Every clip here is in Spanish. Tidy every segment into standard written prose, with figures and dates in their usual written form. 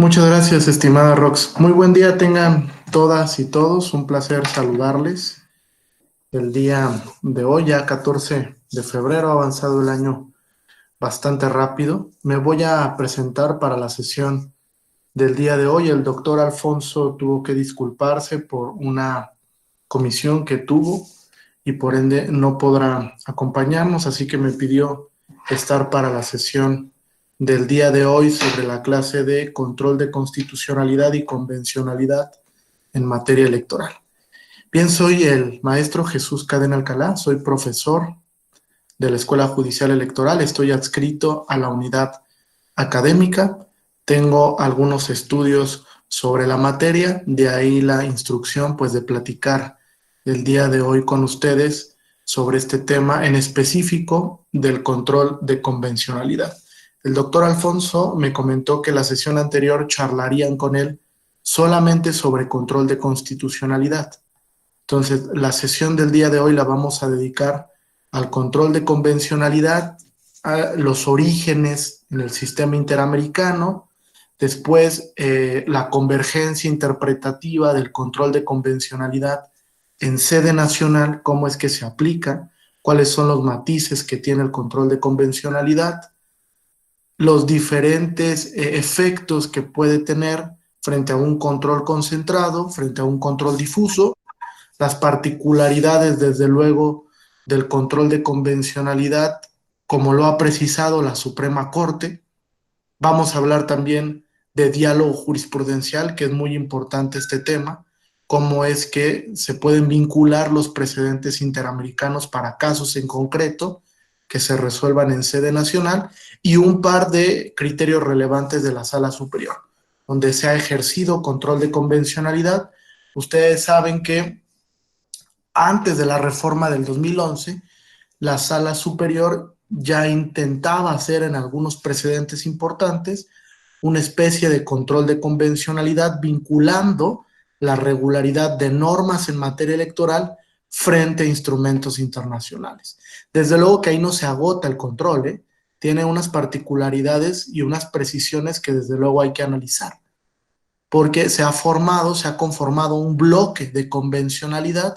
Muchas gracias, estimada Rox. Muy buen día tengan todas y todos. Un placer saludarles. El día de hoy, ya 14 de febrero, ha avanzado el año bastante rápido. Me voy a presentar para la sesión del día de hoy. El doctor Alfonso tuvo que disculparse por una comisión que tuvo y por ende no podrá acompañarnos, así que me pidió estar para la sesión del día de hoy sobre la clase de control de constitucionalidad y convencionalidad en materia electoral. Bien, soy el maestro Jesús Cadena Alcalá, soy profesor de la Escuela Judicial Electoral, estoy adscrito a la unidad académica, tengo algunos estudios sobre la materia, de ahí la instrucción pues de platicar el día de hoy con ustedes sobre este tema en específico del control de convencionalidad. El doctor Alfonso me comentó que la sesión anterior charlarían con él solamente sobre control de constitucionalidad. Entonces, la sesión del día de hoy la vamos a dedicar al control de convencionalidad, a los orígenes en el sistema interamericano, después la convergencia interpretativa del control de convencionalidad en sede nacional, cómo es que se aplica, cuáles son los matices que tiene el control de convencionalidad, los diferentes efectos que puede tener frente a un control concentrado, frente a un control difuso, las particularidades, desde luego, del control de convencionalidad, como lo ha precisado la Suprema Corte. Vamos a hablar también de diálogo jurisprudencial, que es muy importante este tema, cómo es que se pueden vincular los precedentes interamericanos para casos en concreto que se resuelvan en sede nacional, y un par de criterios relevantes de la Sala Superior, donde se ha ejercido control de convencionalidad. Ustedes saben que antes de la reforma del 2011, la Sala Superior ya intentaba hacer en algunos precedentes importantes una especie de control de convencionalidad vinculando la regularidad de normas en materia electoral frente a instrumentos internacionales. Desde luego que ahí no se agota el control, ¿eh? Tiene unas particularidades y unas precisiones que desde luego hay que analizar, porque se ha conformado un bloque de convencionalidad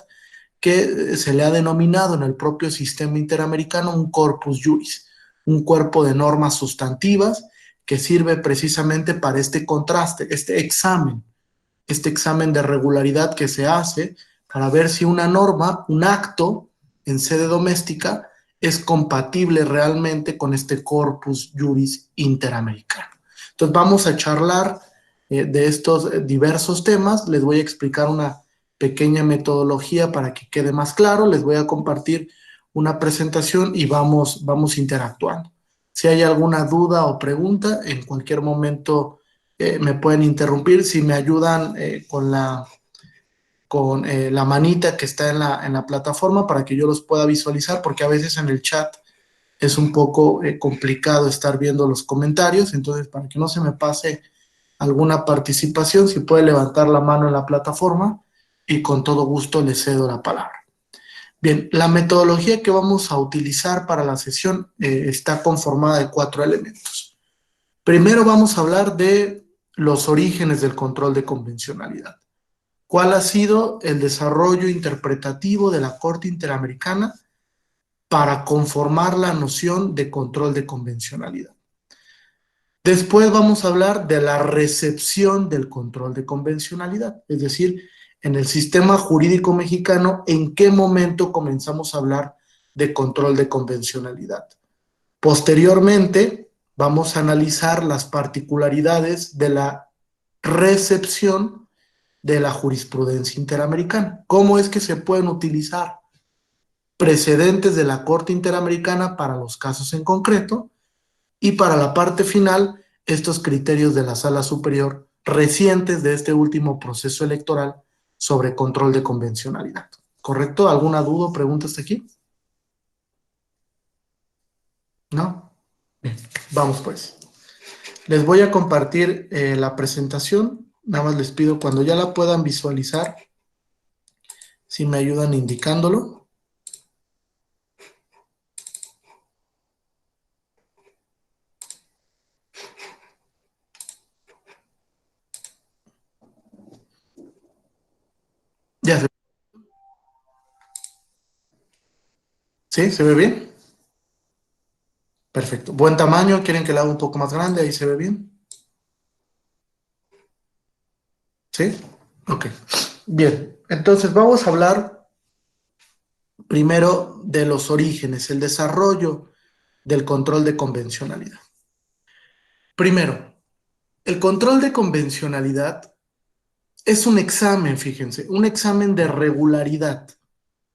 que se le ha denominado en el propio sistema interamericano un corpus juris, un cuerpo de normas sustantivas que sirve precisamente para este contraste, este examen de regularidad que se hace para ver si una norma, un acto en sede doméstica, es compatible realmente con este corpus juris interamericano. Entonces vamos a charlar de estos diversos temas. Les voy a explicar una pequeña metodología para que quede más claro. Les voy a compartir una presentación y vamos interactuando. Si hay alguna duda o pregunta, en cualquier momento me pueden interrumpir. Si me ayudan con la manita que está en la plataforma para que yo los pueda visualizar, porque a veces en el chat es un poco complicado estar viendo los comentarios. Entonces, para que no se me pase alguna participación, si puede levantar la mano en la plataforma y con todo gusto le cedo la palabra. Bien, la metodología que vamos a utilizar para la sesión está conformada de 4 elementos. Primero vamos a hablar de los orígenes del control de convencionalidad. ¿Cuál ha sido el desarrollo interpretativo de la Corte Interamericana para conformar la noción de control de convencionalidad? Después vamos a hablar de la recepción del control de convencionalidad, es decir, en el sistema jurídico mexicano, ¿en qué momento comenzamos a hablar de control de convencionalidad? Posteriormente, vamos a analizar las particularidades de la recepción de la jurisprudencia interamericana. ¿Cómo es que se pueden utilizar precedentes de la Corte Interamericana para los casos en concreto? Y para la parte final, estos criterios de la Sala Superior recientes de este último proceso electoral sobre control de convencionalidad. ¿Correcto? ¿Alguna duda o pregunta hasta aquí? ¿No? Bien, vamos pues. Les voy a compartir la presentación. Nada más les pido cuando ya la puedan visualizar, si me ayudan indicándolo. ¿Sí? ¿Se ve bien? Perfecto. ¿Buen tamaño? ¿Quieren que la haga un poco más grande? Ahí se ve bien. ¿Sí? Ok. Bien. Entonces vamos a hablar primero de los orígenes, el desarrollo del control de convencionalidad. Primero, el control de convencionalidad es un examen, fíjense, un examen de regularidad,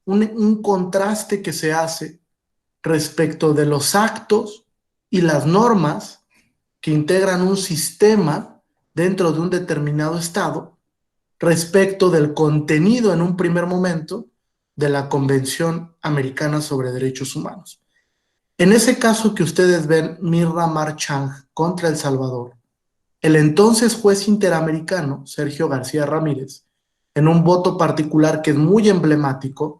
un contraste que se hace respecto de los actos y las normas que integran un sistema dentro de un determinado estado respecto del contenido en un primer momento de la Convención Americana sobre Derechos Humanos. En ese caso que ustedes ven, Mirra Marchand contra El Salvador, el entonces juez interamericano, Sergio García Ramírez, en un voto particular que es muy emblemático,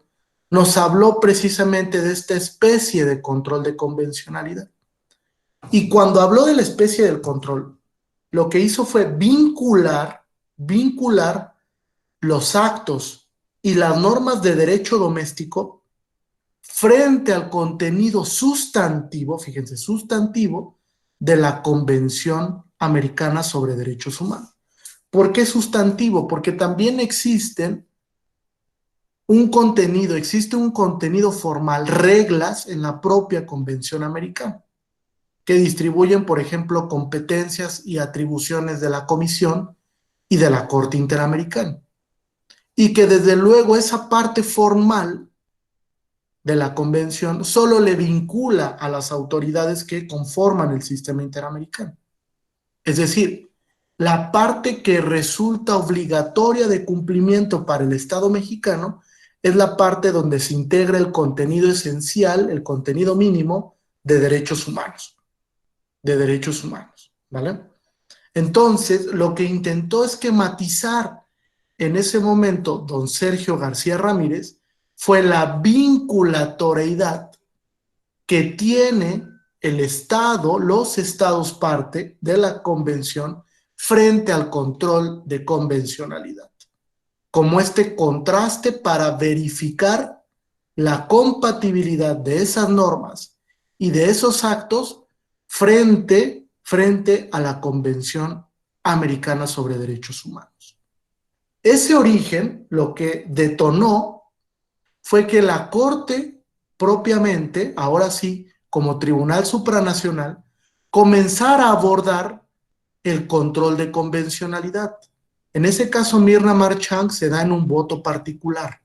nos habló precisamente de esta especie de control de convencionalidad. Y cuando habló de la especie del control, lo que hizo fue vincular los actos y las normas de derecho doméstico frente al contenido sustantivo, fíjense, sustantivo de la Convención Americana sobre Derechos Humanos. ¿Por qué sustantivo? Porque también existe un contenido formal, reglas en la propia Convención Americana, que distribuyen, por ejemplo, competencias y atribuciones de la Comisión y de la Corte Interamericana. Y que desde luego esa parte formal de la convención solo le vincula a las autoridades que conforman el sistema interamericano. Es decir, la parte que resulta obligatoria de cumplimiento para el Estado mexicano es la parte donde se integra el contenido esencial, el contenido mínimo de derechos humanos, ¿vale? Entonces, lo que intentó esquematizar en ese momento don Sergio García Ramírez fue la vinculatoriedad que tiene el Estado, los Estados parte de la Convención frente al control de convencionalidad, como este contraste para verificar la compatibilidad de esas normas y de esos actos frente a la Convención Americana sobre Derechos Humanos. Ese origen lo que detonó fue que la Corte propiamente, ahora sí, como Tribunal Supranacional, comenzara a abordar el control de convencionalidad. En ese caso, Mirna Marchand se da en un voto particular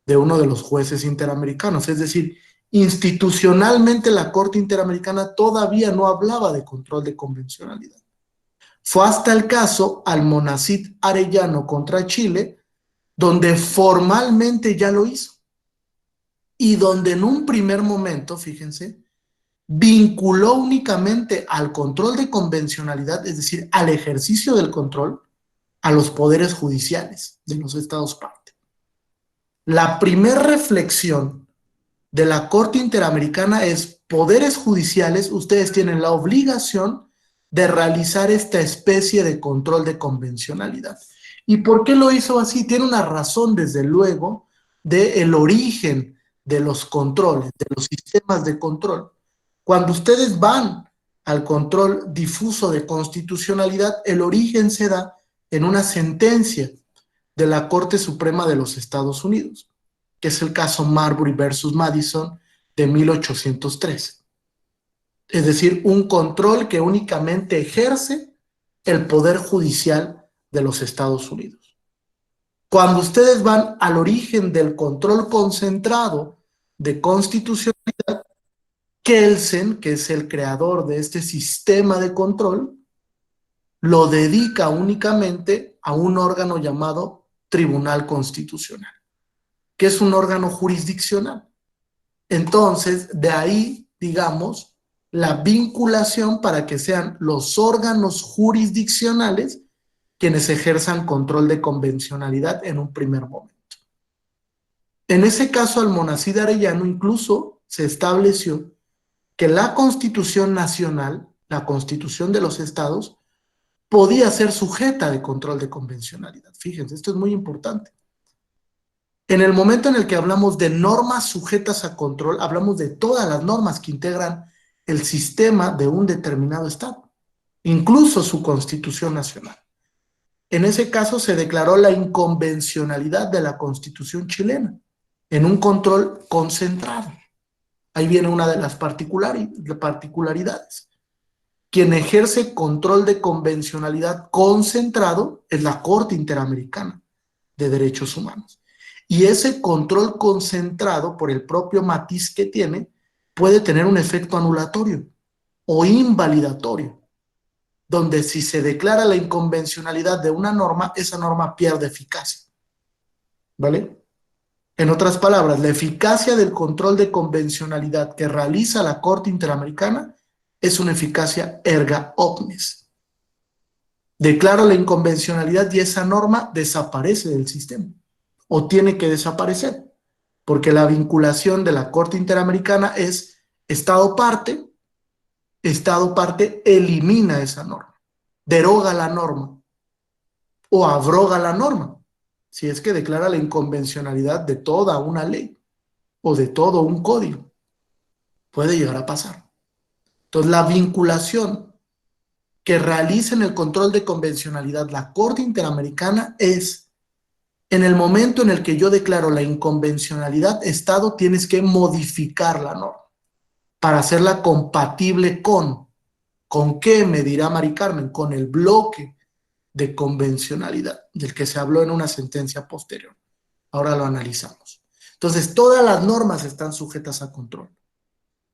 de uno de los jueces interamericanos, es decir, institucionalmente la Corte Interamericana todavía no hablaba de control de convencionalidad. Fue hasta el caso Almonacid Arellano contra Chile, donde formalmente ya lo hizo y donde en un primer momento, fíjense, vinculó únicamente al control de convencionalidad, es decir, al ejercicio del control, a los poderes judiciales de los estados parte. La primera reflexión de la Corte Interamericana es: poderes judiciales, ustedes tienen la obligación de realizar esta especie de control de convencionalidad. ¿Y por qué lo hizo así? Tiene una razón, desde luego, del origen de los controles, de los sistemas de control. Cuando ustedes van al control difuso de constitucionalidad, el origen se da en una sentencia de la Corte Suprema de los Estados Unidos, que es el caso Marbury versus Madison de 1813. Es decir, un control que únicamente ejerce el Poder Judicial de los Estados Unidos. Cuando ustedes van al origen del control concentrado de constitucionalidad, Kelsen, que es el creador de este sistema de control, lo dedica únicamente a un órgano llamado Tribunal Constitucional, que es un órgano jurisdiccional. Entonces, de ahí, digamos, la vinculación para que sean los órganos jurisdiccionales quienes ejerzan control de convencionalidad en un primer momento. En ese caso, Almonacid Arellano incluso se estableció que la Constitución Nacional, la Constitución de los Estados, podía ser sujeta de control de convencionalidad. Fíjense, esto es muy importante. En el momento en el que hablamos de normas sujetas a control, hablamos de todas las normas que integran el sistema de un determinado estado, incluso su Constitución Nacional. En ese caso se declaró la inconvencionalidad de la Constitución chilena en un control concentrado. Ahí viene una de las particularidades. Quien ejerce control de convencionalidad concentrado es la Corte Interamericana de Derechos Humanos. Y ese control concentrado, por el propio matiz que tiene, puede tener un efecto anulatorio o invalidatorio, donde si se declara la inconvencionalidad de una norma, esa norma pierde eficacia. ¿Vale? En otras palabras, la eficacia del control de convencionalidad que realiza la Corte Interamericana es una eficacia erga omnes. Declara la inconvencionalidad y esa norma desaparece del sistema o tiene que desaparecer, porque la vinculación de la Corte Interamericana es Estado-parte elimina esa norma, deroga la norma o abroga la norma, si es que declara la inconvencionalidad de toda una ley o de todo un código. Puede llegar a pasar. Entonces, la vinculación que realiza en el control de convencionalidad la Corte Interamericana es, en el momento en el que yo declaro la inconvencionalidad, Estado, tienes que modificar la norma para hacerla compatible ¿con qué? Me dirá Mari Carmen, con el bloque de convencionalidad del que se habló en una sentencia posterior. Ahora lo analizamos. Entonces, todas las normas están sujetas a control.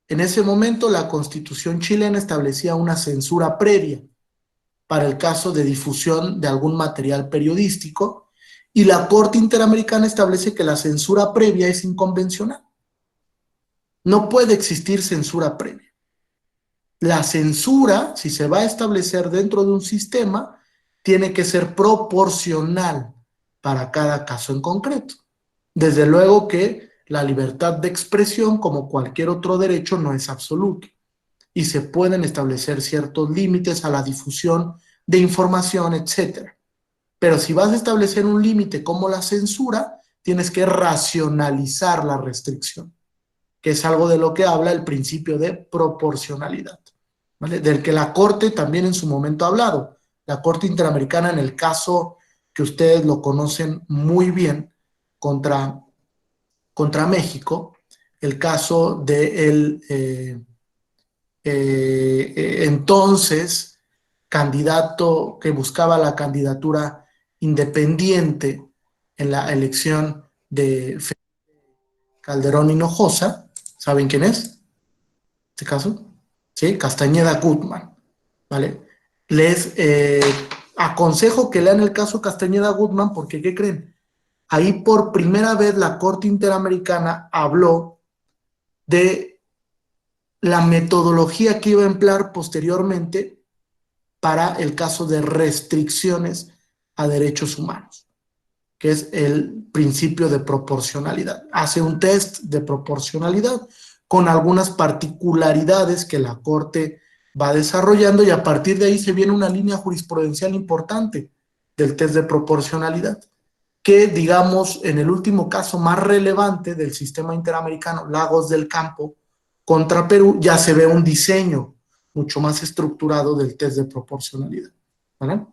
En ese momento, la Constitución chilena establecía una censura previa para el caso de difusión de algún material periodístico y la Corte Interamericana establece que la censura previa es inconvencional. No puede existir censura previa. La censura, si se va a establecer dentro de un sistema, tiene que ser proporcional para cada caso en concreto. Desde luego que la libertad de expresión, como cualquier otro derecho, no es absoluta y se pueden establecer ciertos límites a la difusión de información, etcétera. Pero si vas a establecer un límite como la censura, tienes que racionalizar la restricción, que es algo de lo que habla el principio de proporcionalidad, ¿vale? Del que la Corte también en su momento ha hablado. La Corte Interamericana, en el caso que ustedes lo conocen muy bien, contra México, el caso del entonces candidato que buscaba la candidatura independiente en la elección de Calderón Hinojosa. ¿Saben quién es? Este caso, ¿sí? Castañeda Gutmann, ¿vale? Les aconsejo que lean el caso Castañeda Gutmann porque, ¿qué creen? Ahí por primera vez la Corte Interamericana habló de la metodología que iba a emplear posteriormente para el caso de restricciones a derechos humanos, que es el principio de proporcionalidad. Hace un test de proporcionalidad con algunas particularidades que la Corte va desarrollando y a partir de ahí se viene una línea jurisprudencial importante del test de proporcionalidad, que digamos en el último caso más relevante del sistema interamericano, Lagos del Campo contra Perú, ya se ve un diseño mucho más estructurado del test de proporcionalidad. ¿Vale?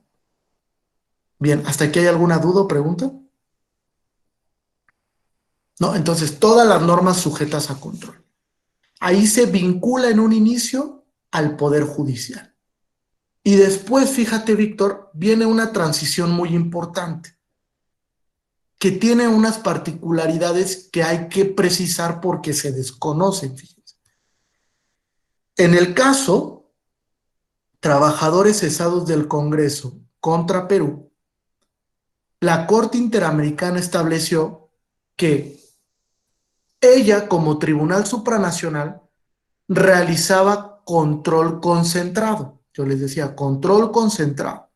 Bien, ¿hasta aquí hay alguna duda o pregunta? ¿No? Entonces, todas las normas sujetas a control. Ahí se vincula en un inicio al Poder Judicial. Y después, fíjate, Víctor, viene una transición muy importante, que tiene unas particularidades que hay que precisar porque se desconocen, fíjense. En el caso, trabajadores cesados del Congreso contra Perú, la Corte Interamericana estableció que ella, como Tribunal Supranacional, realizaba control concentrado. Yo les decía, control concentrado.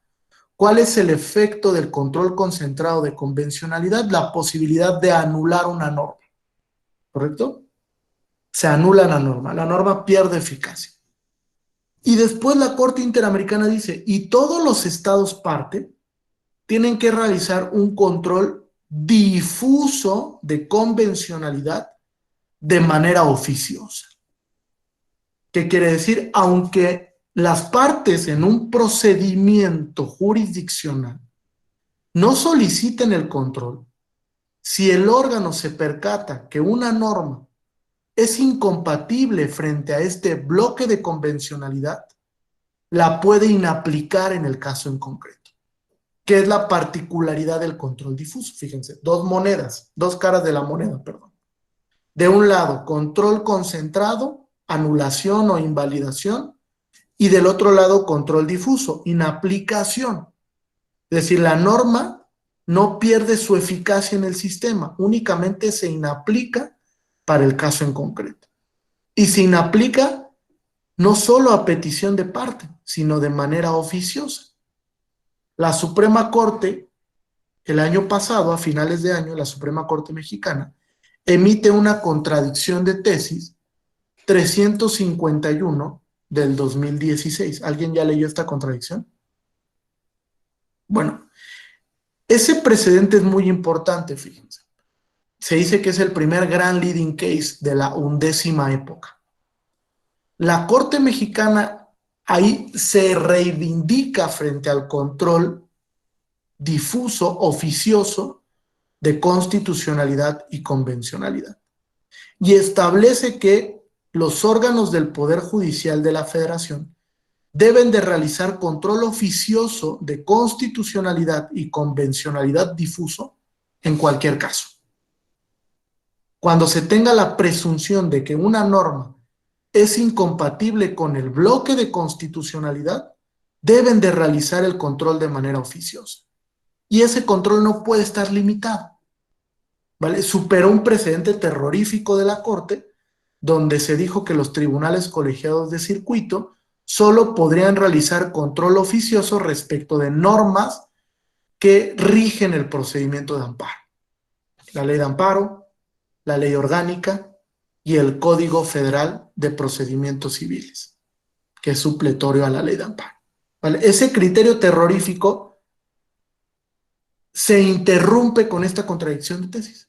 ¿Cuál es el efecto del control concentrado de convencionalidad? La posibilidad de anular una norma, ¿correcto? Se anula la norma pierde eficacia. Y después la Corte Interamericana dice, y todos los estados parte tienen que realizar un control difuso de convencionalidad de manera oficiosa. ¿Qué quiere decir? Aunque las partes en un procedimiento jurisdiccional no soliciten el control, si el órgano se percata que una norma es incompatible frente a este bloque de convencionalidad, la puede inaplicar en el caso en concreto, que es la particularidad del control difuso. Fíjense, dos monedas, dos caras de la moneda, perdón. De un lado, control concentrado, anulación o invalidación, y del otro lado, control difuso, inaplicación. Es decir, la norma no pierde su eficacia en el sistema, únicamente se inaplica para el caso en concreto. Y se inaplica no solo a petición de parte, sino de manera oficiosa. La Suprema Corte, el año pasado, a finales de año, la Suprema Corte Mexicana, emite una contradicción de tesis 351 del 2016. ¿Alguien ya leyó esta contradicción? Bueno, ese precedente es muy importante, fíjense. Se dice que es el primer gran leading case de la 11ª época. La Corte Mexicana ahí se reivindica frente al control difuso, oficioso, de constitucionalidad y convencionalidad. Y establece que los órganos del Poder Judicial de la Federación deben de realizar control oficioso de constitucionalidad y convencionalidad difuso en cualquier caso. Cuando se tenga la presunción de que una norma es incompatible con el bloque de constitucionalidad, deben de realizar el control de manera oficiosa. Y ese control no puede estar limitado, ¿vale? Superó un precedente terrorífico de la Corte, donde se dijo que los tribunales colegiados de circuito solo podrían realizar control oficioso respecto de normas que rigen el procedimiento de amparo. La ley de amparo, la ley orgánica y el Código Federal de Procedimientos Civiles, que es supletorio a la ley de amparo. ¿Vale? Ese criterio terrorífico se interrumpe con esta contradicción de tesis.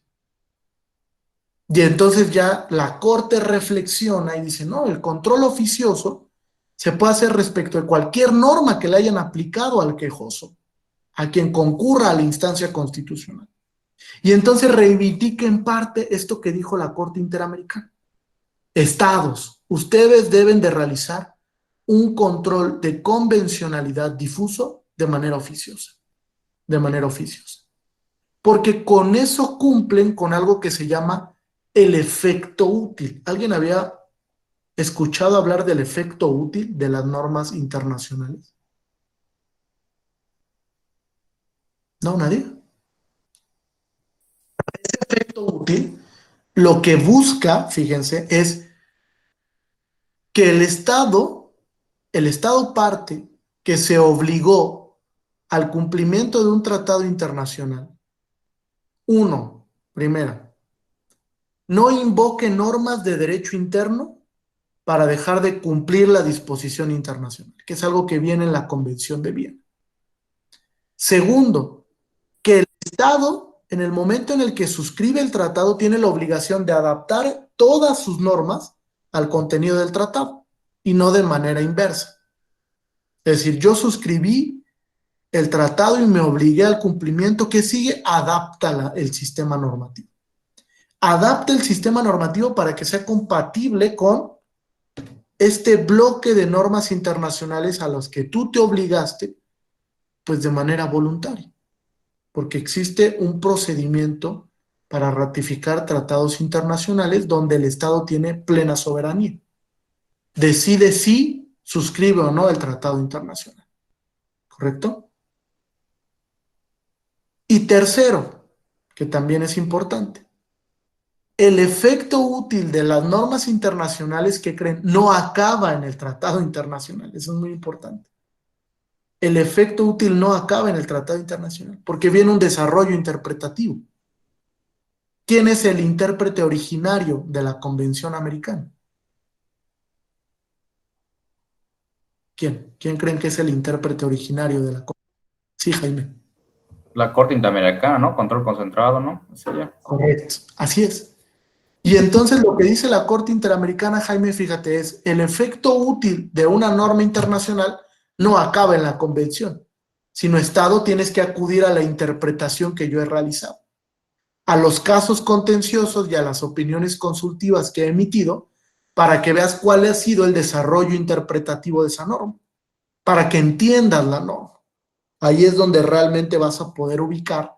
Y entonces ya la Corte reflexiona y dice, no, el control oficioso se puede hacer respecto de cualquier norma que le hayan aplicado al quejoso, a quien concurra a la instancia constitucional. Y entonces reivindica en parte esto que dijo la Corte Interamericana. Estados, ustedes deben de realizar un control de convencionalidad difuso de manera oficiosa, de manera oficiosa. Porque con eso cumplen con algo que se llama el efecto útil. ¿Alguien había escuchado hablar del efecto útil de las normas internacionales? No, nadie. Efecto útil, lo que busca, fíjense, es que el Estado parte que se obligó al cumplimiento de un tratado internacional. Uno, primera, no invoque normas de derecho interno para dejar de cumplir la disposición internacional, que es algo que viene en la Convención de Viena. Segundo, que el Estado, en el momento en el que suscribe el tratado, tiene la obligación de adaptar todas sus normas al contenido del tratado y no de manera inversa. Es decir, yo suscribí el tratado y me obligué al cumplimiento. ¿Que sigue? Adapta el sistema normativo. Adapta el sistema normativo para que sea compatible con este bloque de normas internacionales a los que tú te obligaste, pues de manera voluntaria, porque existe un procedimiento para ratificar tratados internacionales donde el Estado tiene plena soberanía. Decide si suscribe o no el tratado internacional. ¿Correcto? Y tercero, que también es importante, el efecto útil de las normas internacionales que creen no acaba en el tratado internacional. Eso es muy importante. El efecto útil no acaba en el tratado internacional, porque viene un desarrollo interpretativo. ¿Quién es el intérprete originario de la Convención Americana? ¿Quién? ¿Quién creen que es el intérprete originario de la Convención? Sí, Jaime. La Corte Interamericana, ¿no? Control concentrado, ¿no? Sería. Correcto, así es. Y entonces lo que dice la Corte Interamericana, Jaime, fíjate, es el efecto útil de una norma internacional no acaba en la convención, sino Estado tienes que acudir a la interpretación que yo he realizado, a los casos contenciosos y a las opiniones consultivas que he emitido para que veas cuál ha sido el desarrollo interpretativo de esa norma, para que entiendas la norma. Ahí es donde realmente vas a poder ubicar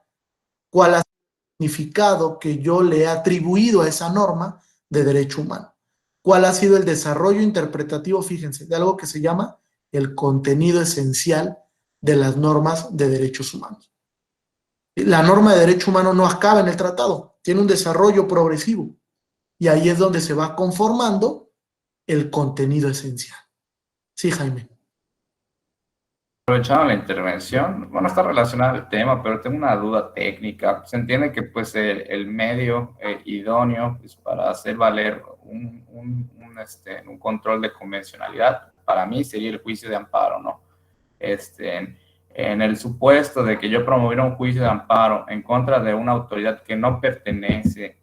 cuál ha sido el significado que yo le he atribuido a esa norma de derecho humano. ¿Cuál ha sido el desarrollo interpretativo, fíjense, de algo que se llama el contenido esencial de las normas de derechos humanos? La norma de derecho humano no acaba en el tratado, tiene un desarrollo progresivo y ahí es donde se va conformando el contenido esencial. Sí, Jaime. Aprovechando la intervención, bueno, está relacionado al tema, pero tengo una duda técnica. Se entiende que pues el medio idóneo pues, para hacer valer un control de convencionalidad, para mí sería el juicio de amparo, ¿no? En el supuesto de que yo promoviera un juicio de amparo en contra de una autoridad que no pertenece,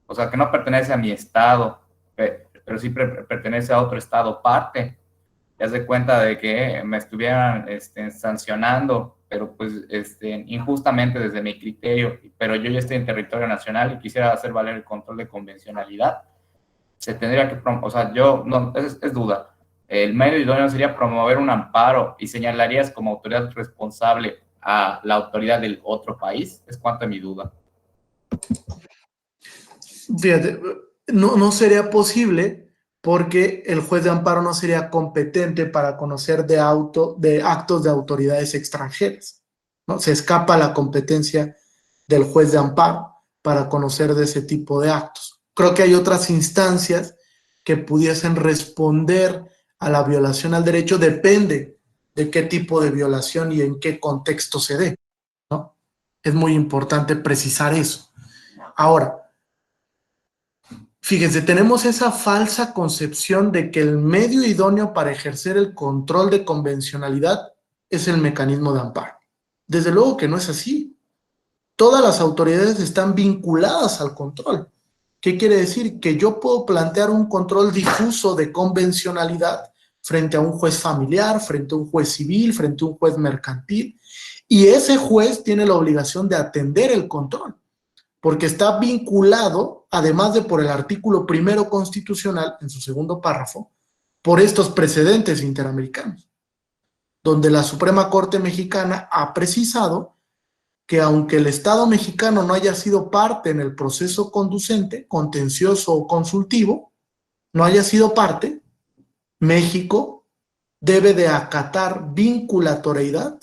o sea, que no pertenece a mi estado, pero sí pertenece a otro estado parte, ya se cuenta de que me estuvieran sancionando, pero pues injustamente desde mi criterio, pero yo ya estoy en territorio nacional y quisiera hacer valer el control de convencionalidad, se tendría que, o sea, yo, no, es duda, el medio idóneo sería promover un amparo y señalarías como autoridad responsable a la autoridad del otro país, es cuanto a mi duda. Fíjate, no sería posible porque el juez de amparo no sería competente para conocer de actos de autoridades extranjeras, ¿no? Se escapa la competencia del juez de amparo para conocer de ese tipo de actos. Creo que hay otras instancias que pudiesen responder a la violación al derecho, depende de qué tipo de violación y en qué contexto se dé, ¿no? Es muy importante precisar eso. Ahora, fíjense, tenemos esa falsa concepción de que el medio idóneo para ejercer el control de convencionalidad es el mecanismo de amparo. Desde luego que no es así. Todas las autoridades están vinculadas al control. ¿Qué quiere decir? Que yo puedo plantear un control difuso de convencionalidad frente a un juez familiar, frente a un juez civil, frente a un juez mercantil, y ese juez tiene la obligación de atender el control porque está vinculado, además de por el artículo primero constitucional, en su segundo párrafo, por estos precedentes interamericanos, donde la Suprema Corte Mexicana ha precisado que aunque el Estado mexicano no haya sido parte en el proceso conducente, contencioso o consultivo, no haya sido parte, México debe de acatar vinculatoriedad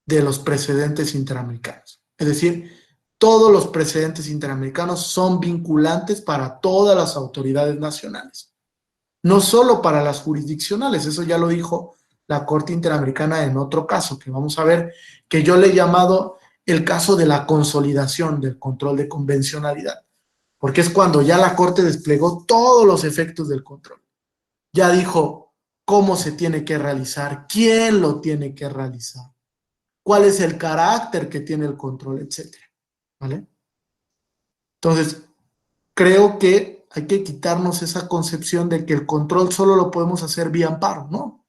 de los precedentes interamericanos. Es decir, todos los precedentes interamericanos son vinculantes para todas las autoridades nacionales, no solo para las jurisdiccionales, eso ya lo dijo la Corte Interamericana en otro caso, que vamos a ver, que yo le he llamado el caso de la consolidación del control de convencionalidad, porque es cuando ya la Corte desplegó todos los efectos del control. Ya dijo cómo se tiene que realizar, quién lo tiene que realizar, cuál es el carácter que tiene el control, etcétera. ¿Vale? Entonces, creo que hay que quitarnos esa concepción de que el control solo lo podemos hacer vía amparo, ¿no?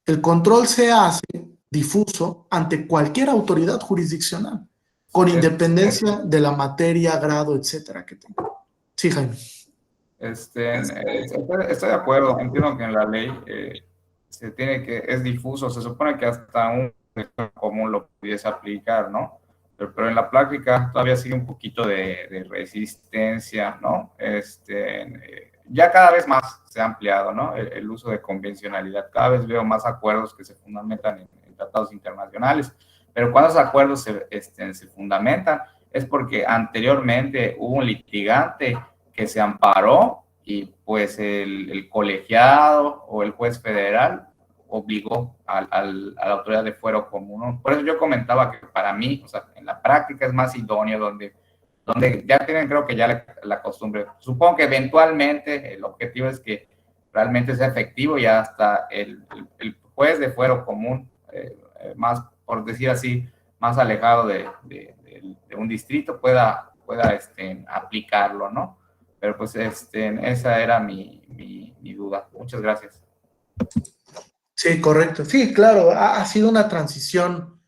El control se hace difuso ante cualquier autoridad jurisdiccional, con independencia de la materia, grado, etcétera que tenga. Sí, Jaime. Estoy de acuerdo, entiendo que en la ley se tiene que, es difuso, se supone que hasta un común lo pudiese aplicar, ¿no? Pero en la práctica todavía sigue un poquito de resistencia, ¿no? Ya cada vez más se ha ampliado, ¿no? El uso de convencionalidad. Cada vez veo más acuerdos que se fundamentan en tratados internacionales, pero cuando esos acuerdos se fundamentan es porque anteriormente hubo un litigante que se amparó y pues el colegiado o el juez federal obligó a la autoridad de fuero común, ¿no? Por eso yo comentaba que para mí, o sea, en la práctica es más idóneo donde ya tienen creo que ya la costumbre. Supongo que eventualmente el objetivo es que realmente sea efectivo y hasta el juez de fuero común, más por decir así, más alejado de un distrito pueda aplicarlo, ¿no? Pero pues esa era mi duda. Muchas gracias. Sí, correcto. Sí, claro, ha sido una transición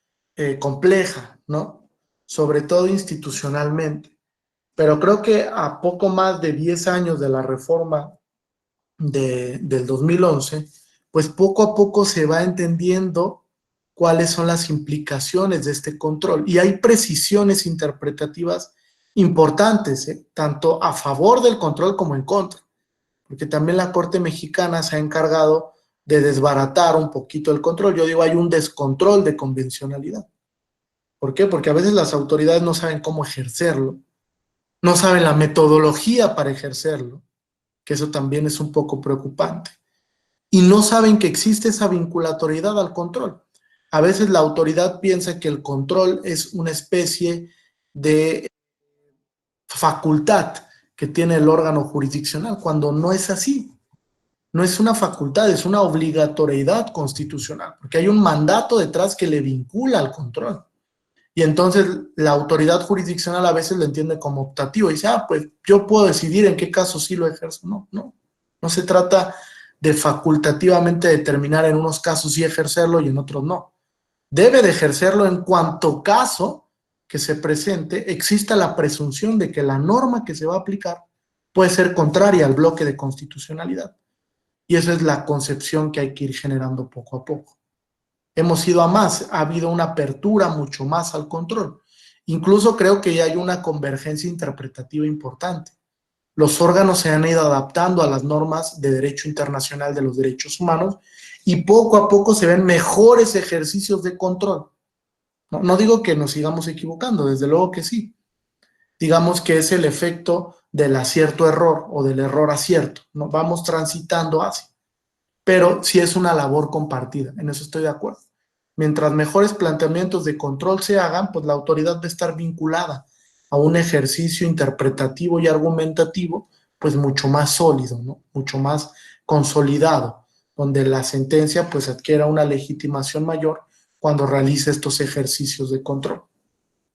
compleja, ¿no? Sobre todo institucionalmente. Pero creo que a poco más de 10 años de la reforma del 2011, pues poco a poco se va entendiendo cuáles son las implicaciones de este control. Y hay precisiones interpretativas importantes, tanto a favor del control como en contra, porque también la Corte Mexicana se ha encargado de desbaratar un poquito el control. Yo digo, hay un descontrol de convencionalidad. ¿Por qué? Porque a veces las autoridades no saben cómo ejercerlo, no saben la metodología para ejercerlo, que eso también es un poco preocupante. Y no saben que existe esa vinculatoriedad al control. A veces la autoridad piensa que el control es una especie de facultad que tiene el órgano jurisdiccional, cuando no es así. No es una facultad, es una obligatoriedad constitucional, porque hay un mandato detrás que le vincula al control. Y entonces la autoridad jurisdiccional a veces lo entiende como optativo y dice, pues yo puedo decidir en qué caso sí lo ejerzo. No se trata de facultativamente determinar en unos casos sí ejercerlo y en otros no. Debe de ejercerlo en cuanto caso que se presente, exista la presunción de que la norma que se va a aplicar puede ser contraria al bloque de constitucionalidad. Y esa es la concepción que hay que ir generando poco a poco. Hemos ido a más, ha habido una apertura mucho más al control. Incluso creo que ya hay una convergencia interpretativa importante. Los órganos se han ido adaptando a las normas de derecho internacional de los derechos humanos y poco a poco se ven mejores ejercicios de control. No digo que nos sigamos equivocando, desde luego que sí. Digamos que es el efecto del acierto-error o del error-acierto. ¿No? Vamos transitando hacia. Pero sí es una labor compartida, en eso estoy de acuerdo. Mientras mejores planteamientos de control se hagan, pues la autoridad va a estar vinculada a un ejercicio interpretativo y argumentativo, pues mucho más sólido, ¿no? Mucho más consolidado, donde la sentencia pues adquiera una legitimación mayor cuando realice estos ejercicios de control.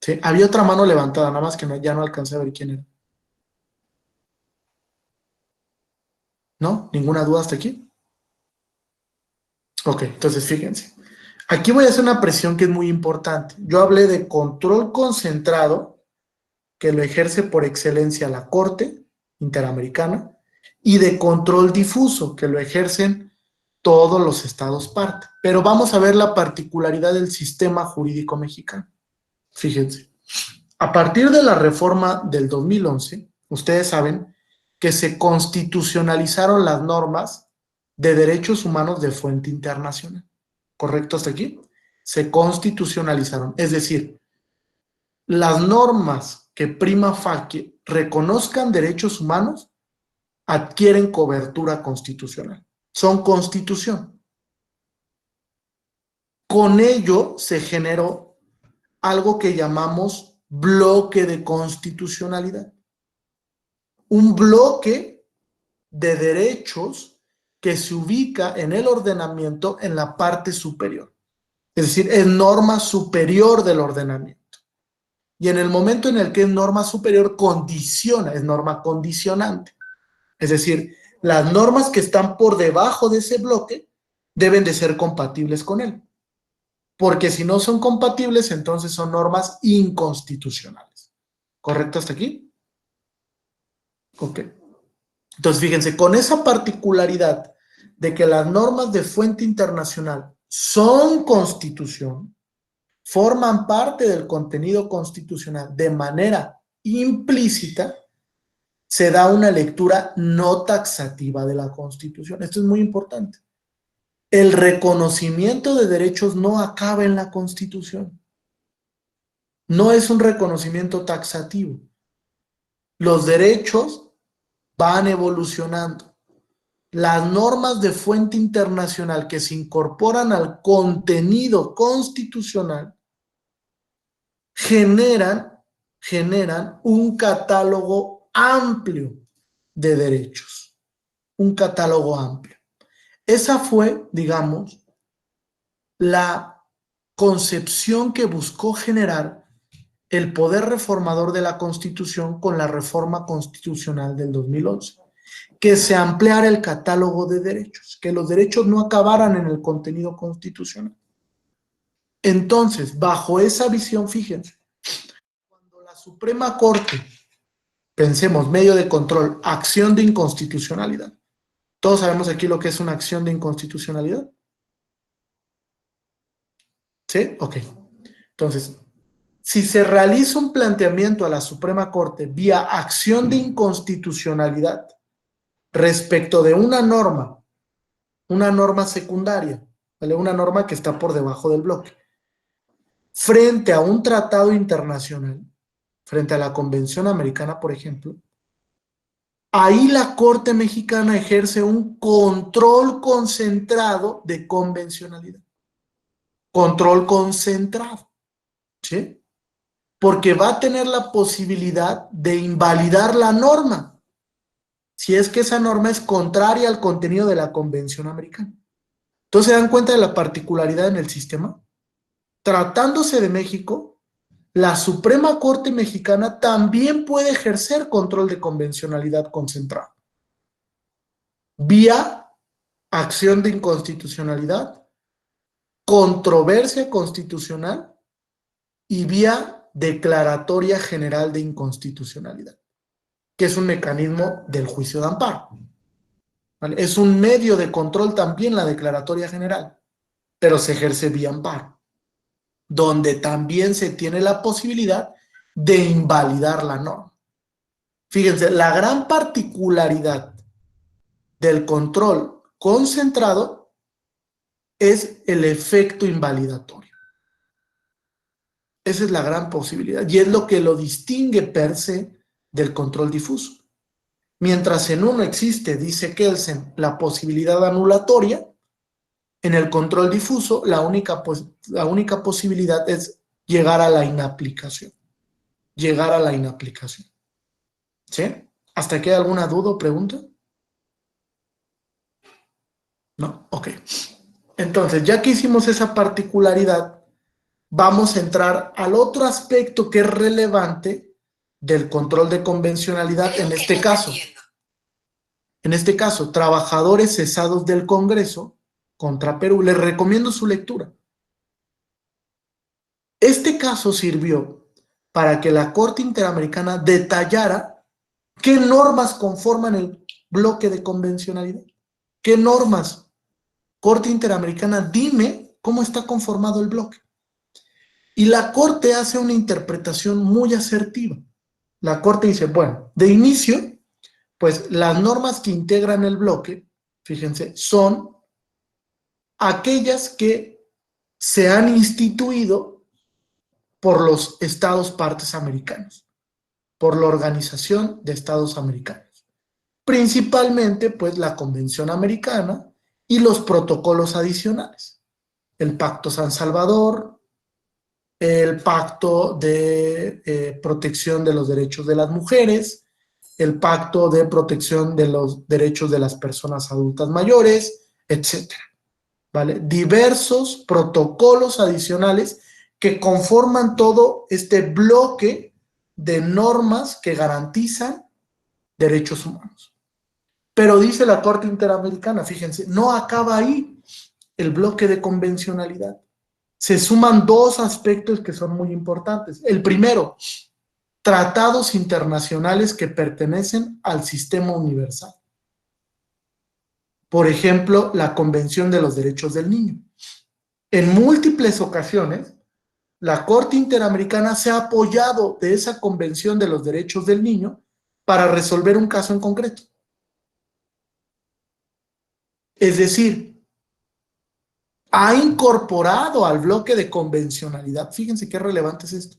¿Sí? Había otra mano levantada, nada más que ya no alcancé a ver quién era. ¿No? ¿Ninguna duda hasta aquí? Ok, entonces fíjense. Aquí voy a hacer una presión que es muy importante. Yo hablé de control concentrado, que lo ejerce por excelencia la Corte Interamericana, y de control difuso, que lo ejercen todos los estados parte. Pero vamos a ver la particularidad del sistema jurídico mexicano. Fíjense, a partir de la reforma del 2011, ustedes saben que se constitucionalizaron las normas de derechos humanos de fuente internacional. ¿Correcto hasta aquí? Se constitucionalizaron. Es decir, las normas que prima facie reconozcan derechos humanos adquieren cobertura constitucional. Son constitución. Con ello se generó algo que llamamos bloque de constitucionalidad. Un bloque de derechos que se ubica en el ordenamiento en la parte superior. Es decir, es norma superior del ordenamiento. Y en el momento en el que es norma superior, condiciona, es norma condicionante. Es decir, las normas que están por debajo de ese bloque deben de ser compatibles con él. Porque si no son compatibles, entonces son normas inconstitucionales. ¿Correcto hasta aquí? Ok. Entonces, fíjense, con esa particularidad de que las normas de fuente internacional son constitución, forman parte del contenido constitucional de manera implícita, se da una lectura no taxativa de la Constitución. Esto es muy importante. El reconocimiento de derechos no acaba en la Constitución. No es un reconocimiento taxativo. Los derechos van evolucionando. Las normas de fuente internacional que se incorporan al contenido constitucional generan un catálogo amplio de derechos, un catálogo amplio. Esa fue, digamos, la concepción que buscó generar el poder reformador de la Constitución con la reforma constitucional del 2011, que se ampliara el catálogo de derechos, que los derechos no acabaran en el contenido constitucional. Entonces, bajo esa visión, fíjense, cuando la Suprema Corte, pensemos, medio de control, acción de inconstitucionalidad. Todos sabemos aquí lo que es una acción de inconstitucionalidad. ¿Sí? Ok. Entonces, si se realiza un planteamiento a la Suprema Corte vía acción de inconstitucionalidad respecto de una norma secundaria, ¿vale? Una norma que está por debajo del bloque, frente a un tratado internacional, frente a la Convención Americana, por ejemplo, ahí la Corte Mexicana ejerce un control concentrado de convencionalidad. Control concentrado, ¿sí? Porque va a tener la posibilidad de invalidar la norma, si es que esa norma es contraria al contenido de la Convención Americana. Entonces, ¿se dan cuenta de la particularidad en el sistema? Tratándose de México, la Suprema Corte Mexicana también puede ejercer control de convencionalidad concentrado, vía acción de inconstitucionalidad, controversia constitucional y vía declaratoria general de inconstitucionalidad, que es un mecanismo del juicio de amparo. ¿Vale? Es un medio de control también la declaratoria general, pero se ejerce vía amparo, donde también se tiene la posibilidad de invalidar la norma. Fíjense, la gran particularidad del control concentrado es el efecto invalidatorio. Esa es la gran posibilidad y es lo que lo distingue per se del control difuso. Mientras en uno existe, dice Kelsen, la posibilidad anulatoria, en el control difuso la única posibilidad es llegar a la inaplicación. Llegar a la inaplicación. ¿Sí? ¿Hasta aquí hay alguna duda o pregunta? ¿No? Ok. Entonces, ya que hicimos esa particularidad, vamos a entrar al otro aspecto que es relevante del control de convencionalidad en este caso. En este caso, trabajadores cesados del Congreso contra Perú. Les recomiendo su lectura. Este caso sirvió para que la Corte Interamericana detallara qué normas conforman el bloque de convencionalidad. ¿Qué normas? Corte Interamericana, dime cómo está conformado el bloque. Y la Corte hace una interpretación muy asertiva. La Corte dice, bueno, de inicio, pues las normas que integran el bloque, fíjense, son aquellas que se han instituido por los Estados partes americanos, por la Organización de Estados Americanos. Principalmente, pues, la Convención Americana y los protocolos adicionales. El Pacto San Salvador, el Pacto de Protección de los Derechos de las Mujeres, el Pacto de Protección de los Derechos de las Personas Adultas Mayores, etcétera. ¿Vale? Diversos protocolos adicionales que conforman todo este bloque de normas que garantizan derechos humanos. Pero dice la Corte Interamericana, fíjense, no acaba ahí el bloque de convencionalidad. Se suman dos aspectos que son muy importantes. El primero, tratados internacionales que pertenecen al sistema universal. Por ejemplo, la Convención de los Derechos del Niño. En múltiples ocasiones, la Corte Interamericana se ha apoyado de esa Convención de los Derechos del Niño para resolver un caso en concreto. Es decir, ha incorporado al bloque de convencionalidad, fíjense qué relevante es esto,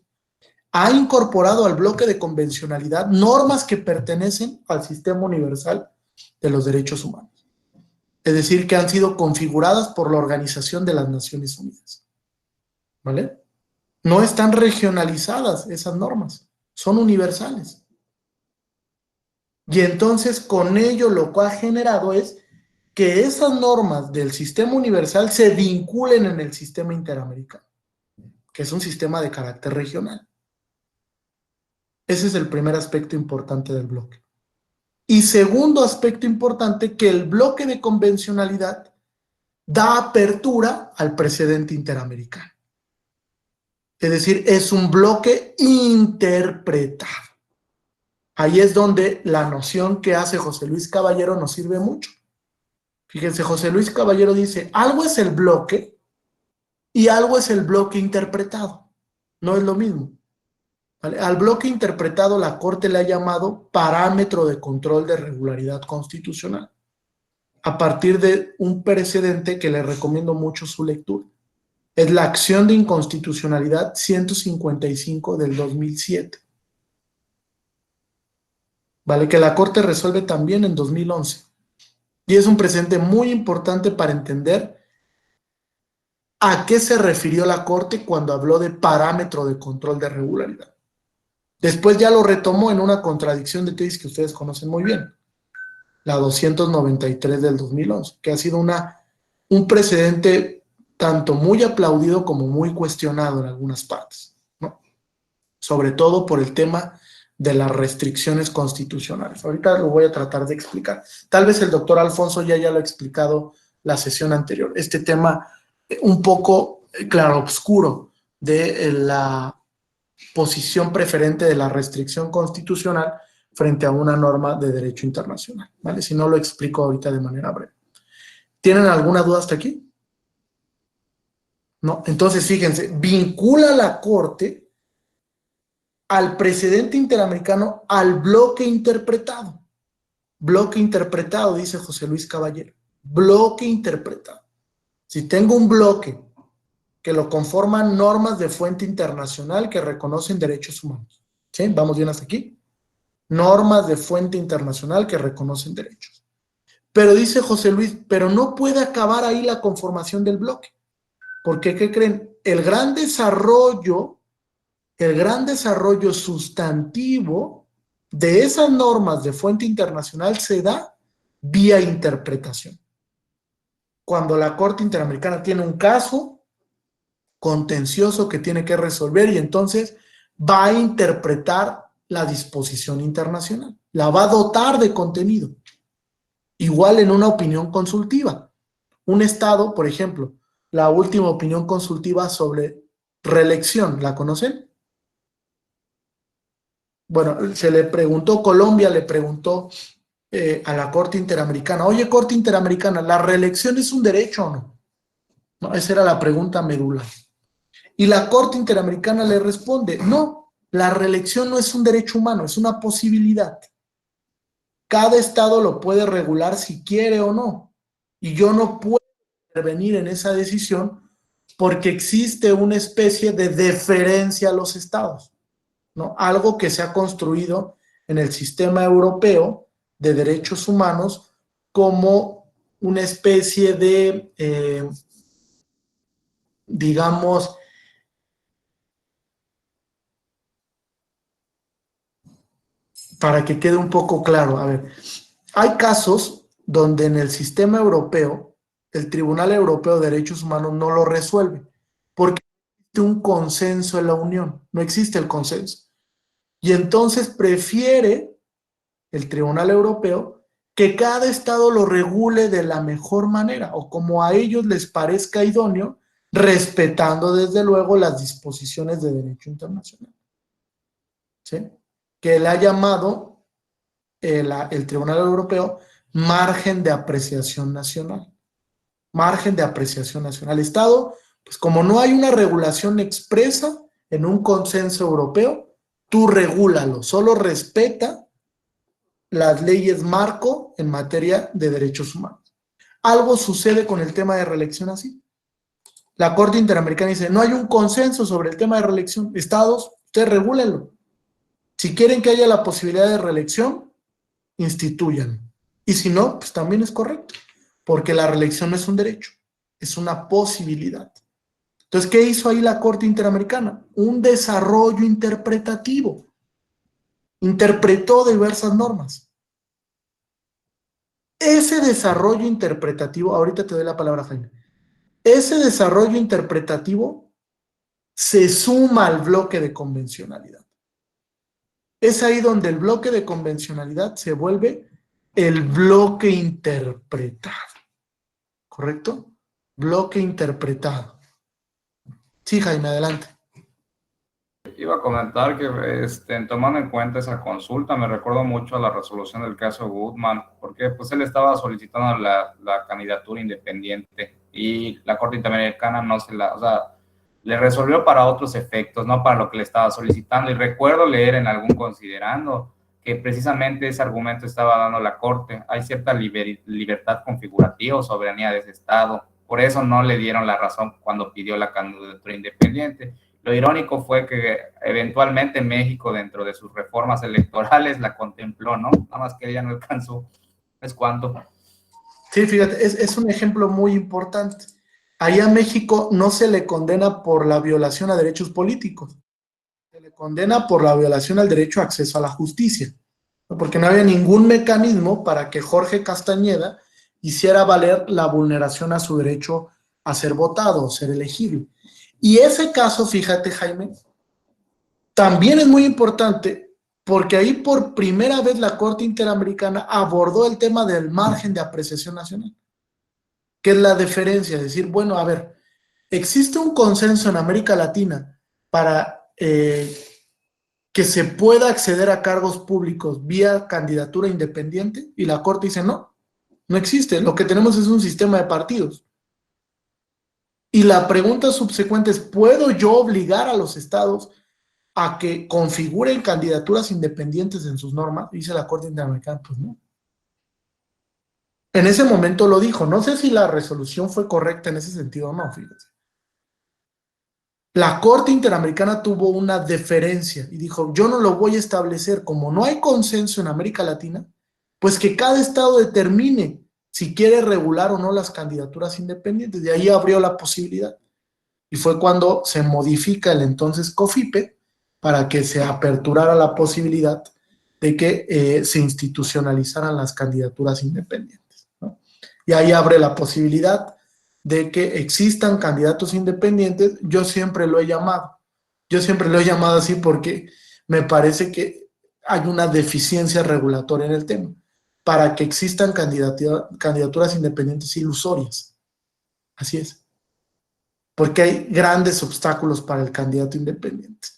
ha incorporado al bloque de convencionalidad normas que pertenecen al sistema universal de los derechos humanos. Es decir, que han sido configuradas por la Organización de las Naciones Unidas. ¿Vale? No están regionalizadas esas normas, son universales. Y entonces con ello lo que ha generado es que esas normas del sistema universal se vinculen en el sistema interamericano. que es un sistema de carácter regional. Ese es el primer aspecto importante del bloque. Y segundo aspecto importante, que el bloque de convencionalidad da apertura al precedente interamericano. Es decir, es un bloque interpretado. Ahí es donde la noción que hace José Luis Caballero nos sirve mucho. Fíjense, José Luis Caballero dice, algo es el bloque y algo es el bloque interpretado. No es lo mismo. ¿Vale? Al bloque interpretado la Corte le ha llamado parámetro de control de regularidad constitucional, a partir de un precedente que le recomiendo mucho su lectura. Es la acción de inconstitucionalidad 155 del 2007. ¿Vale? Que la Corte resuelve también en 2011. Y es un precedente muy importante para entender a qué se refirió la Corte cuando habló de parámetro de control de regularidad. Después ya lo retomó en una contradicción de tesis que ustedes conocen muy bien, la 293 del 2011, que ha sido un precedente tanto muy aplaudido como muy cuestionado en algunas partes, ¿no? Sobre todo por el tema de las restricciones constitucionales. Ahorita lo voy a tratar de explicar. Tal vez el doctor Alfonso ya lo ha explicado la sesión anterior. Este tema un poco claroscuro de la posición preferente de la restricción constitucional frente a una norma de derecho internacional, ¿vale? Si no, lo explico ahorita de manera breve. ¿Tienen alguna duda hasta aquí? No. Entonces, fíjense, vincula la Corte al precedente interamericano al bloque interpretado. Bloque interpretado, dice José Luis Caballero. Bloque interpretado. Si tengo un bloque que lo conforman normas de fuente internacional que reconocen derechos humanos. ¿Sí? ¿Vamos bien hasta aquí? Normas de fuente internacional que reconocen derechos. Pero dice José Luis, pero no puede acabar ahí la conformación del bloque. Porque, ¿qué creen? El gran desarrollo sustantivo de esas normas de fuente internacional se da vía interpretación. Cuando la Corte Interamericana tiene un caso contencioso que tiene que resolver y entonces va a interpretar la disposición internacional, la va a dotar de contenido. Igual en una opinión consultiva. Un estado, por ejemplo, la última opinión consultiva sobre reelección, ¿la conocen? Bueno, se le preguntó, Colombia le preguntó a la Corte Interamericana, oye, Corte Interamericana, ¿la reelección es un derecho o no? No, esa era la pregunta medular. Y la Corte Interamericana le responde, no, la reelección no es un derecho humano, es una posibilidad. Cada estado lo puede regular si quiere o no. Y yo no puedo intervenir en esa decisión porque existe una especie de deferencia a los estados, ¿no? Algo que se ha construido en el sistema europeo de derechos humanos como una especie de, digamos, para que quede un poco claro, a ver, hay casos donde en el sistema europeo, el Tribunal Europeo de Derechos Humanos no lo resuelve, porque existe un consenso en la Unión, no existe el consenso. Y entonces prefiere el Tribunal Europeo que cada estado lo regule de la mejor manera o como a ellos les parezca idóneo, respetando desde luego las disposiciones de derecho internacional. ¿Sí? Que le ha llamado el Tribunal Europeo margen de apreciación nacional. Margen de apreciación nacional. Estado, pues como no hay una regulación expresa en un consenso europeo, tú regúlalo, solo respeta las leyes marco en materia de derechos humanos. Algo sucede con el tema de reelección así. La Corte Interamericana dice, no hay un consenso sobre el tema de reelección. Estados, ustedes regúlenlo. Si quieren que haya la posibilidad de reelección, instituyan. Y si no, pues también es correcto, porque la reelección no es un derecho, es una posibilidad. Entonces, ¿qué hizo ahí la Corte Interamericana? Un desarrollo interpretativo. Interpretó diversas normas. Ese desarrollo interpretativo, ahorita te doy la palabra, Jaime, ese desarrollo interpretativo se suma al bloque de convencionalidad. Es ahí donde el bloque de convencionalidad se vuelve el bloque interpretado. ¿Correcto? Bloque interpretado. Sí, Jaime, adelante. Iba a comentar que tomando en cuenta esa consulta, me recuerdo mucho a la resolución del caso Goodman, porque pues él estaba solicitando la candidatura independiente y la Corte Interamericana no se la, o sea, le resolvió para otros efectos, no para lo que le estaba solicitando. Y recuerdo leer en algún considerando que precisamente ese argumento estaba dando la Corte. Hay cierta libertad configurativa o soberanía de ese Estado. Por eso no le dieron la razón cuando pidió la candidatura independiente. Lo irónico fue que eventualmente México, dentro de sus reformas electorales, la contempló, ¿no? Nada más que ella no alcanzó. ¿Es cuánto? Sí, fíjate, es un ejemplo muy importante. Ahí a México no se le condena por la violación a derechos políticos, se le condena por la violación al derecho a acceso a la justicia, ¿no? Porque no había ningún mecanismo para que Jorge Castañeda hiciera valer la vulneración a su derecho a ser votado o ser elegible. Y ese caso, fíjate, Jaime, también es muy importante porque ahí por primera vez la Corte Interamericana abordó el tema del margen de apreciación nacional, que es la deferencia, es decir, bueno, a ver, existe un consenso en América Latina para que se pueda acceder a cargos públicos vía candidatura independiente, y la Corte dice no, no existe, lo que tenemos es un sistema de partidos. Y la pregunta subsecuente es, ¿puedo yo obligar a los estados a que configuren candidaturas independientes en sus normas? Dice la Corte Interamericana, pues no. En ese momento lo dijo, no sé si la resolución fue correcta en ese sentido o no, fíjense. La Corte Interamericana tuvo una deferencia y dijo, yo no lo voy a establecer, como no hay consenso en América Latina, pues que cada estado determine si quiere regular o no las candidaturas independientes. De ahí abrió la posibilidad. Y fue cuando se modifica el entonces COFIPE para que se aperturara la posibilidad de que se institucionalizaran las candidaturas independientes, ¿no? Y ahí abre la posibilidad de que existan candidatos independientes. Yo siempre lo he llamado así porque me parece que hay una deficiencia regulatoria en el tema, para que existan candidaturas independientes ilusorias. Así es, porque hay grandes obstáculos para el candidato independiente.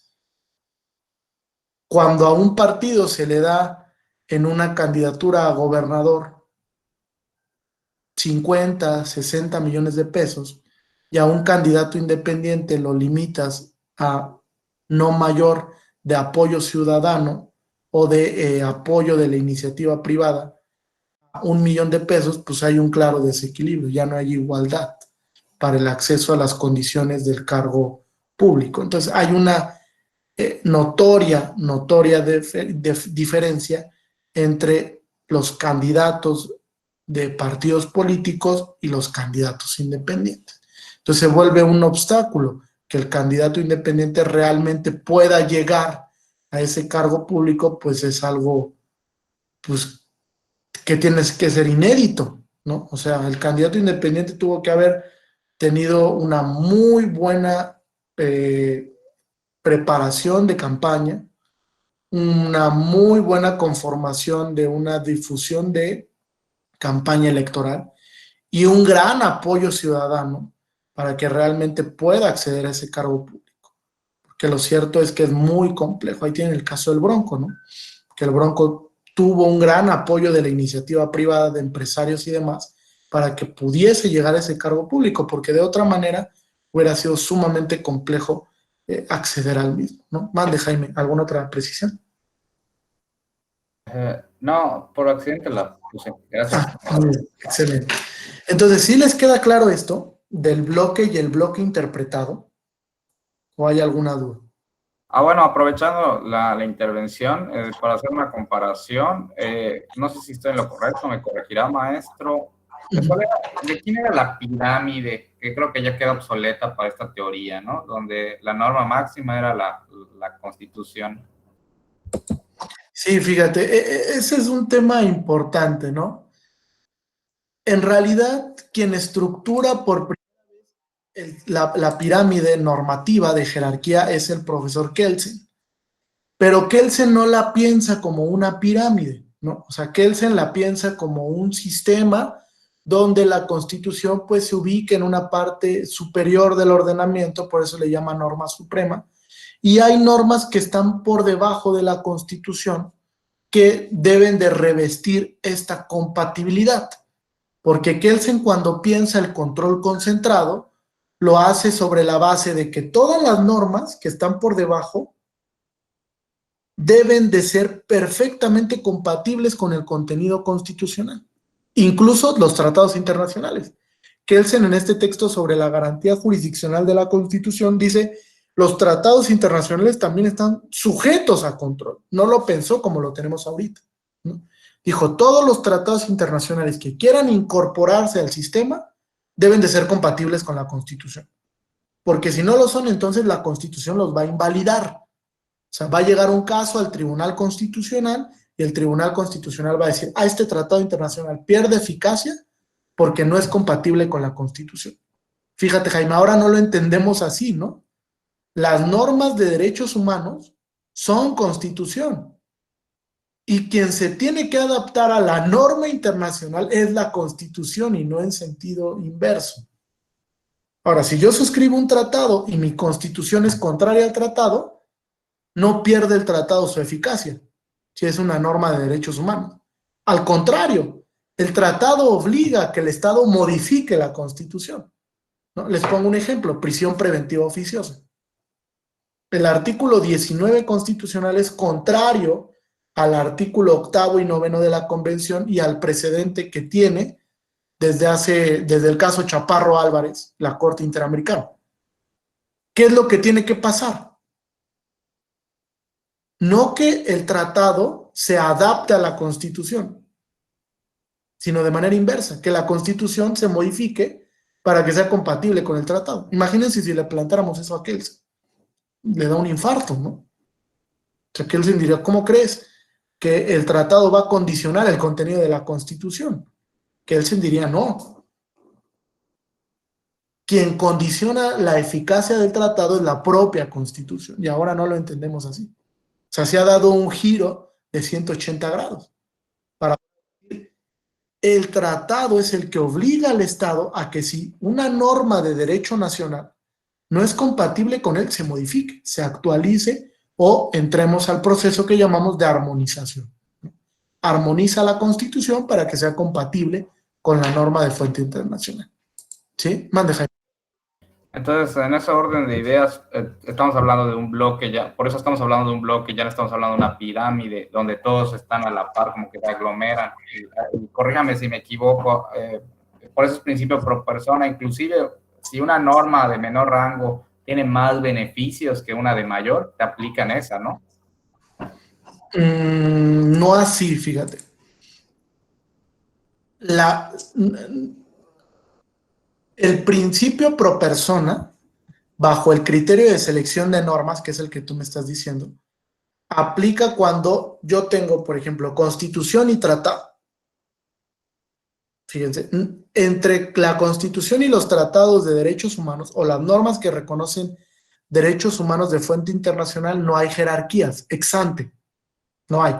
Cuando a un partido se le da en una candidatura a gobernador 50, 60 millones de pesos y a un candidato independiente lo limitas a no mayor de apoyo ciudadano o de apoyo de la iniciativa privada, a 1 millón de pesos, pues hay un claro desequilibrio, ya no hay igualdad para el acceso a las condiciones del cargo público. Entonces hay una notoria diferencia entre los candidatos de partidos políticos y los candidatos independientes. Entonces se vuelve un obstáculo que el candidato independiente realmente pueda llegar a ese cargo público, pues es algo pues, que tienes que ser inédito, ¿no? O sea, el candidato independiente tuvo que haber tenido una muy buena preparación de campaña, una muy buena conformación de una difusión de campaña electoral y un gran apoyo ciudadano para que realmente pueda acceder a ese cargo público. Porque lo cierto es que es muy complejo. Ahí tiene el caso del Bronco, ¿no? Que el Bronco tuvo un gran apoyo de la iniciativa privada, de empresarios y demás, para que pudiese llegar a ese cargo público, porque de otra manera hubiera sido sumamente complejo acceder al mismo, ¿no? Mande, Jaime, ¿alguna otra precisión? No, por accidente la puse. Gracias. Muy bien, excelente. Entonces, ¿sí les queda claro esto del bloque y el bloque interpretado? ¿O hay alguna duda? Bueno, aprovechando la intervención, para hacer una comparación, no sé si estoy en lo correcto, me corregirá, maestro. ¿De quién era la pirámide? Que creo que ya queda obsoleta para esta teoría, ¿no? Donde la norma máxima era la Constitución. Sí, fíjate, ese es un tema importante, ¿no? En realidad, quien estructura por la pirámide normativa de jerarquía es el profesor Kelsen, pero Kelsen no la piensa como una pirámide, ¿no? O sea, Kelsen la piensa como un sistema donde la Constitución pues se ubica en una parte superior del ordenamiento, por eso le llama norma suprema, y hay normas que están por debajo de la Constitución que deben de revestir esta compatibilidad, porque Kelsen cuando piensa el control concentrado, lo hace sobre la base de que todas las normas que están por debajo deben de ser perfectamente compatibles con el contenido constitucional, incluso los tratados internacionales. Kelsen en este texto sobre la garantía jurisdiccional de la Constitución dice, los tratados internacionales también están sujetos a control. No lo pensó como lo tenemos ahorita, ¿no? Dijo, todos los tratados internacionales que quieran incorporarse al sistema deben de ser compatibles con la Constitución, porque si no lo son, entonces la Constitución los va a invalidar. O sea, va a llegar un caso al Tribunal Constitucional y el Tribunal Constitucional va a decir, este tratado internacional pierde eficacia porque no es compatible con la Constitución. Fíjate, Jaime, ahora no lo entendemos así, ¿no? Las normas de derechos humanos son Constitución y quien se tiene que adaptar a la norma internacional es la Constitución y no en sentido inverso. Ahora, si yo suscribo un tratado y mi Constitución es contraria al tratado, no pierde el tratado su eficacia, si es una norma de derechos humanos. Al contrario, el tratado obliga a que el Estado modifique la Constitución, ¿no? Les pongo un ejemplo, prisión preventiva oficiosa. El artículo 19 constitucional es contrario al artículo 8º y 9º de la Convención y al precedente que tiene desde el caso Chaparro Álvarez, la Corte Interamericana. ¿Qué es lo que tiene que pasar? No que el tratado se adapte a la Constitución, sino de manera inversa, que la Constitución se modifique para que sea compatible con el tratado. Imagínense si le plantáramos eso a Kelsen. Le da un infarto, ¿no? O sea, Kelsen diría, ¿cómo crees que el tratado va a condicionar el contenido de la Constitución? Kelsen diría, no. Quien condiciona la eficacia del tratado es la propia Constitución, y ahora no lo entendemos así. O sea, se ha dado un giro de 180 grados. El tratado es el que obliga al Estado a que si una norma de derecho nacional no es compatible con él, se modifique, se actualice o entremos al proceso que llamamos de armonización. Armoniza la Constitución para que sea compatible con la norma de fuente internacional. ¿Sí? Mande, Jaime. Entonces, en ese orden de ideas, estamos hablando de un bloque ya, por eso estamos hablando de un bloque, ya no estamos hablando de una pirámide donde todos están a la par, como que se aglomeran. Y corríjame si me equivoco, por eso es principio pro persona, inclusive si una norma de menor rango tiene más beneficios que una de mayor, te aplican esa, ¿no? No así, fíjate. El principio pro persona, bajo el criterio de selección de normas, que es el que tú me estás diciendo, aplica cuando yo tengo, por ejemplo, constitución y tratado. Fíjense, entre la constitución y los tratados de derechos humanos o las normas que reconocen derechos humanos de fuente internacional no hay jerarquías, ex ante, no hay,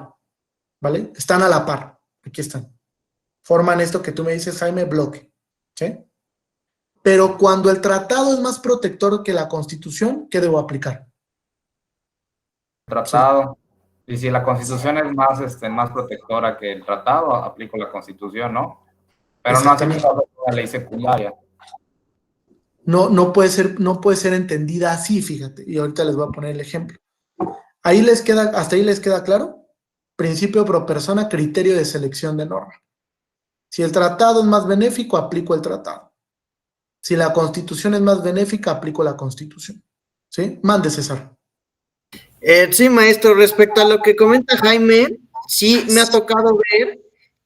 ¿vale? Están a la par, aquí están. Forman esto que tú me dices, Jaime, bloque, ¿sí? Pero cuando el tratado es más protector que la constitución, ¿qué debo aplicar? Tratado. Y si la constitución es más, más protectora que el tratado, aplico la constitución, ¿no? Pero no así Exactamente. con la ley secundaria. No puede ser entendida así, fíjate. Y ahorita les voy a poner el ejemplo. ¿Hasta ahí les queda claro? Principio pro persona, criterio de selección de norma. Si el tratado es más benéfico, aplico el tratado. Si la constitución es más benéfica, aplico la constitución. ¿Sí? Mande, César. Sí, maestro, respecto a lo que comenta Jaime, sí me ha tocado ver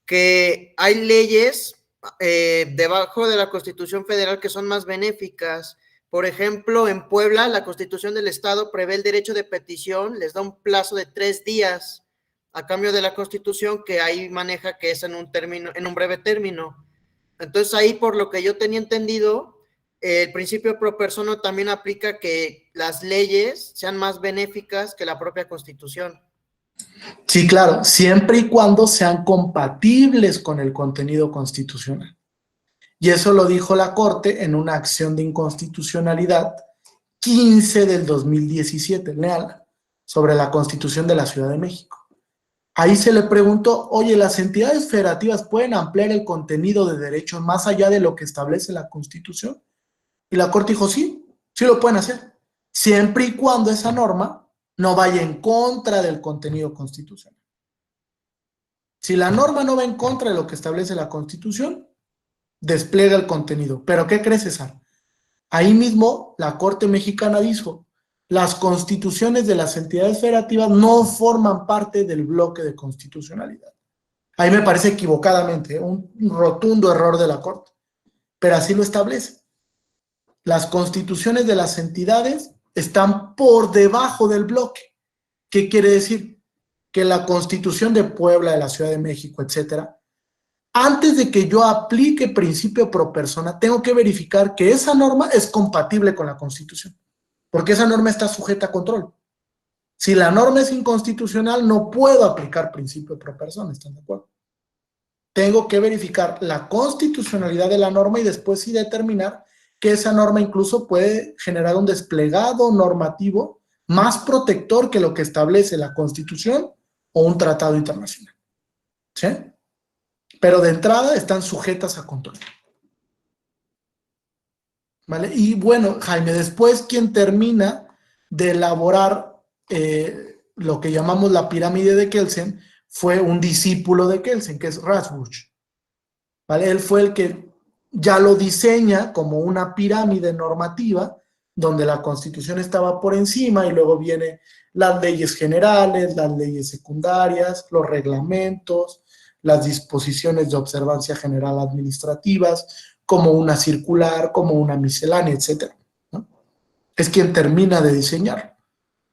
que hay leyes debajo de la Constitución Federal que son más benéficas. Por ejemplo, en Puebla, la Constitución del Estado prevé el derecho de petición, les da un plazo de 3 días, a cambio de la Constitución que ahí maneja que es en un breve término. Entonces ahí, por lo que yo tenía entendido, el principio pro persona también aplica que las leyes sean más benéficas que la propia Constitución. Sí, claro, siempre y cuando sean compatibles con el contenido constitucional. Y eso lo dijo la Corte en una acción de inconstitucionalidad 15 del 2017, léala, sobre la Constitución de la Ciudad de México. Ahí se le preguntó, oye, ¿las entidades federativas pueden ampliar el contenido de derechos más allá de lo que establece la Constitución? Y la Corte dijo, sí, sí lo pueden hacer, siempre y cuando esa norma no vaya en contra del contenido constitucional. Si la norma no va en contra de lo que establece la Constitución, despliega el contenido. ¿Pero qué crees, César? Ahí mismo la Corte Mexicana dijo, las constituciones de las entidades federativas no forman parte del bloque de constitucionalidad. Ahí me parece equivocadamente, un rotundo error de la Corte, pero así lo establece. Las constituciones de las entidades están por debajo del bloque. ¿Qué quiere decir? Que la Constitución de Puebla, de la Ciudad de México, etcétera, antes de que yo aplique principio pro persona, tengo que verificar que esa norma es compatible con la Constitución, porque esa norma está sujeta a control. Si la norma es inconstitucional, no puedo aplicar principio pro persona, ¿están de acuerdo? Tengo que verificar la constitucionalidad de la norma y después sí determinar que esa norma incluso puede generar un desplegado normativo más protector que lo que establece la Constitución o un tratado internacional. ¿Sí? Pero de entrada están sujetas a control. ¿Vale? Y bueno, Jaime, después quien termina de elaborar lo que llamamos la pirámide de Kelsen fue un discípulo de Kelsen, que es Rasmussen. ¿Vale? Él fue el que ya lo diseña como una pirámide normativa donde la Constitución estaba por encima y luego vienen las leyes generales, las leyes secundarias, los reglamentos, las disposiciones de observancia general administrativas, como una circular, como una miscelánea, etc. ¿No? Es quien termina de diseñar.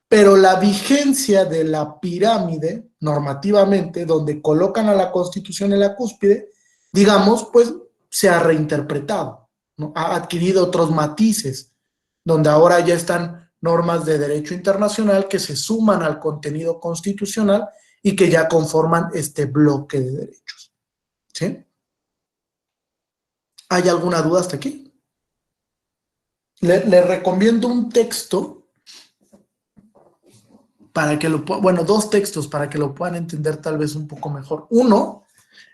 Pero la vigencia de la pirámide, normativamente, donde colocan a la Constitución en la cúspide, digamos, pues se ha reinterpretado, ¿no? Ha adquirido otros matices, donde ahora ya están normas de derecho internacional que se suman al contenido constitucional y que ya conforman este bloque de derechos. ¿Sí? ¿Hay alguna duda hasta aquí? Le recomiendo un texto para que lo puedan, bueno, dos textos para que lo puedan entender tal vez un poco mejor. Uno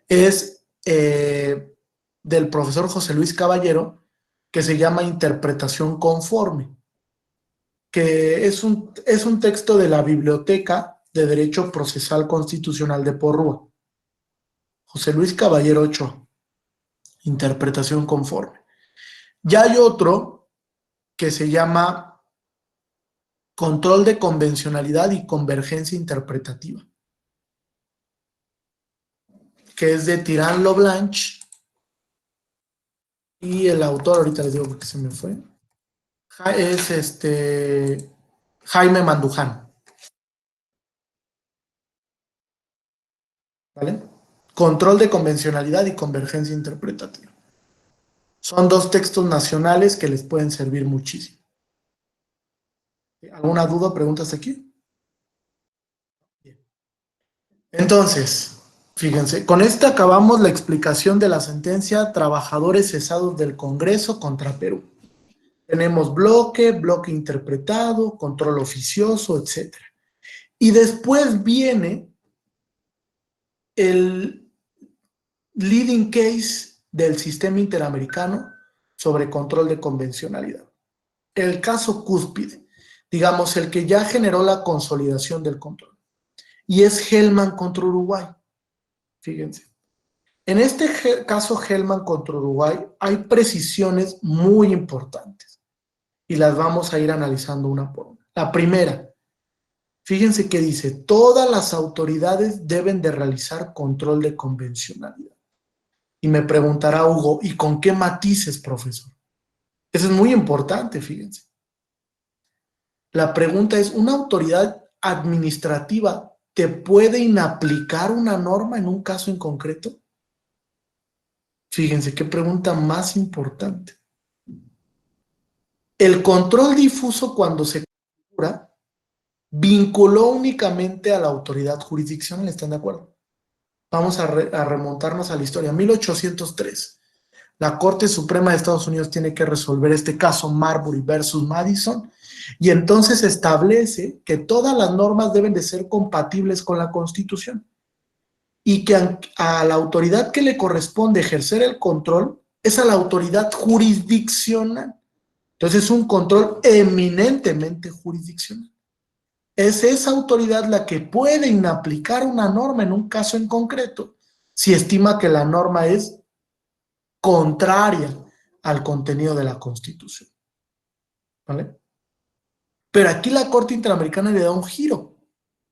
es del profesor José Luis Caballero, que se llama Interpretación Conforme, que es un texto de la Biblioteca de Derecho Procesal Constitucional de Porrúa. José Luis Caballero Ochoa, Interpretación Conforme. Ya hay otro que se llama Control de Convencionalidad y Convergencia Interpretativa, que es de Tirán Loblanche, y el autor, ahorita les digo porque se me fue, es Jaime Manduján. ¿Vale? Control de Convencionalidad y Convergencia Interpretativa. Son dos textos nacionales que les pueden servir muchísimo. ¿Alguna duda o preguntas aquí? Bien. Entonces, fíjense, con esta acabamos la explicación de la sentencia Trabajadores cesados del Congreso contra Perú. Tenemos bloque interpretado, control oficioso, etc. Y después viene el leading case del sistema interamericano sobre control de convencionalidad. El caso cúspide, digamos, el que ya generó la consolidación del control. Y es Hellman contra Uruguay. Fíjense. En este caso Hellman contra Uruguay hay precisiones muy importantes y las vamos a ir analizando una por una. La primera, fíjense que dice, todas las autoridades deben de realizar control de convencionalidad. Y me preguntará Hugo, ¿y con qué matices, profesor? Eso es muy importante, fíjense. La pregunta es, ¿una autoridad administrativa te puede inaplicar una norma en un caso en concreto? Fíjense qué pregunta más importante. El control difuso, cuando se configura, vinculó únicamente a la autoridad jurisdiccional, ¿están de acuerdo? Vamos a remontarnos a la historia. 1803. La Corte Suprema de Estados Unidos tiene que resolver este caso Marbury versus Madison, y entonces establece que todas las normas deben de ser compatibles con la Constitución y que a la autoridad que le corresponde ejercer el control es a la autoridad jurisdiccional. Entonces es un control eminentemente jurisdiccional. Es esa autoridad la que puede inaplicar una norma en un caso en concreto si estima que la norma es contraria al contenido de la Constitución. ¿Vale? Pero aquí la Corte Interamericana le da un giro.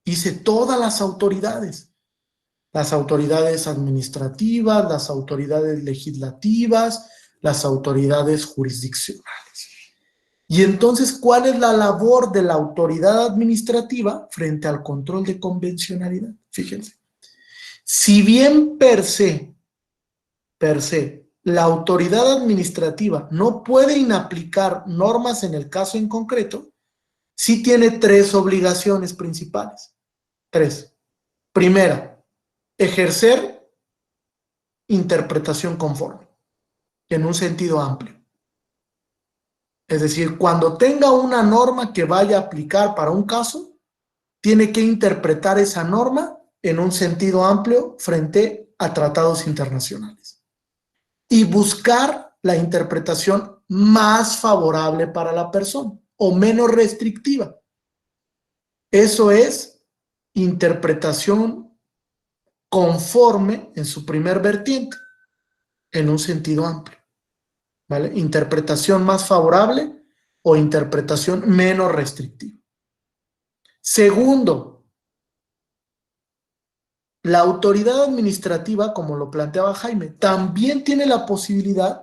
Dice todas las autoridades administrativas, las autoridades legislativas, las autoridades jurisdiccionales. Y entonces, ¿cuál es la labor de la autoridad administrativa frente al control de convencionalidad? Fíjense, si bien per se, la autoridad administrativa no puede inaplicar normas en el caso en concreto, sí tiene tres obligaciones principales. Tres. Primera, ejercer interpretación conforme, en un sentido amplio. Es decir, cuando tenga una norma que vaya a aplicar para un caso, tiene que interpretar esa norma en un sentido amplio frente a tratados internacionales y buscar la interpretación más favorable para la persona o menos restrictiva. Eso es interpretación conforme en su primer vertiente, en un sentido amplio. ¿Vale? Interpretación más favorable o interpretación menos restrictiva. Segundo, la autoridad administrativa, como lo planteaba Jaime, también tiene la posibilidad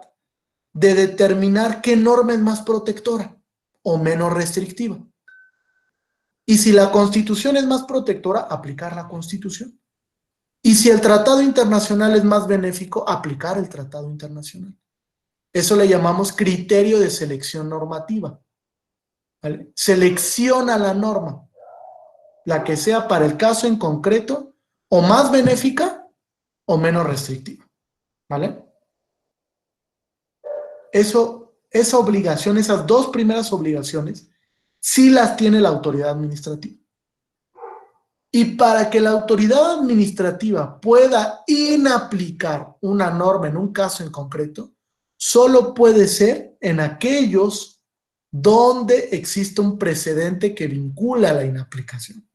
de determinar qué norma es más protectora o menos restrictiva. Y si la Constitución es más protectora, aplicar la Constitución. Y si el tratado internacional es más benéfico, aplicar el tratado internacional. Eso le llamamos criterio de selección normativa. ¿Vale? Selecciona la norma, la que sea para el caso en concreto, o más benéfica o menos restrictiva. ¿Vale? Esa obligación, esas dos primeras obligaciones, sí las tiene la autoridad administrativa. Y para que la autoridad administrativa pueda inaplicar una norma en un caso en concreto, solo puede ser en aquellos donde existe un precedente que vincula la inaplicación.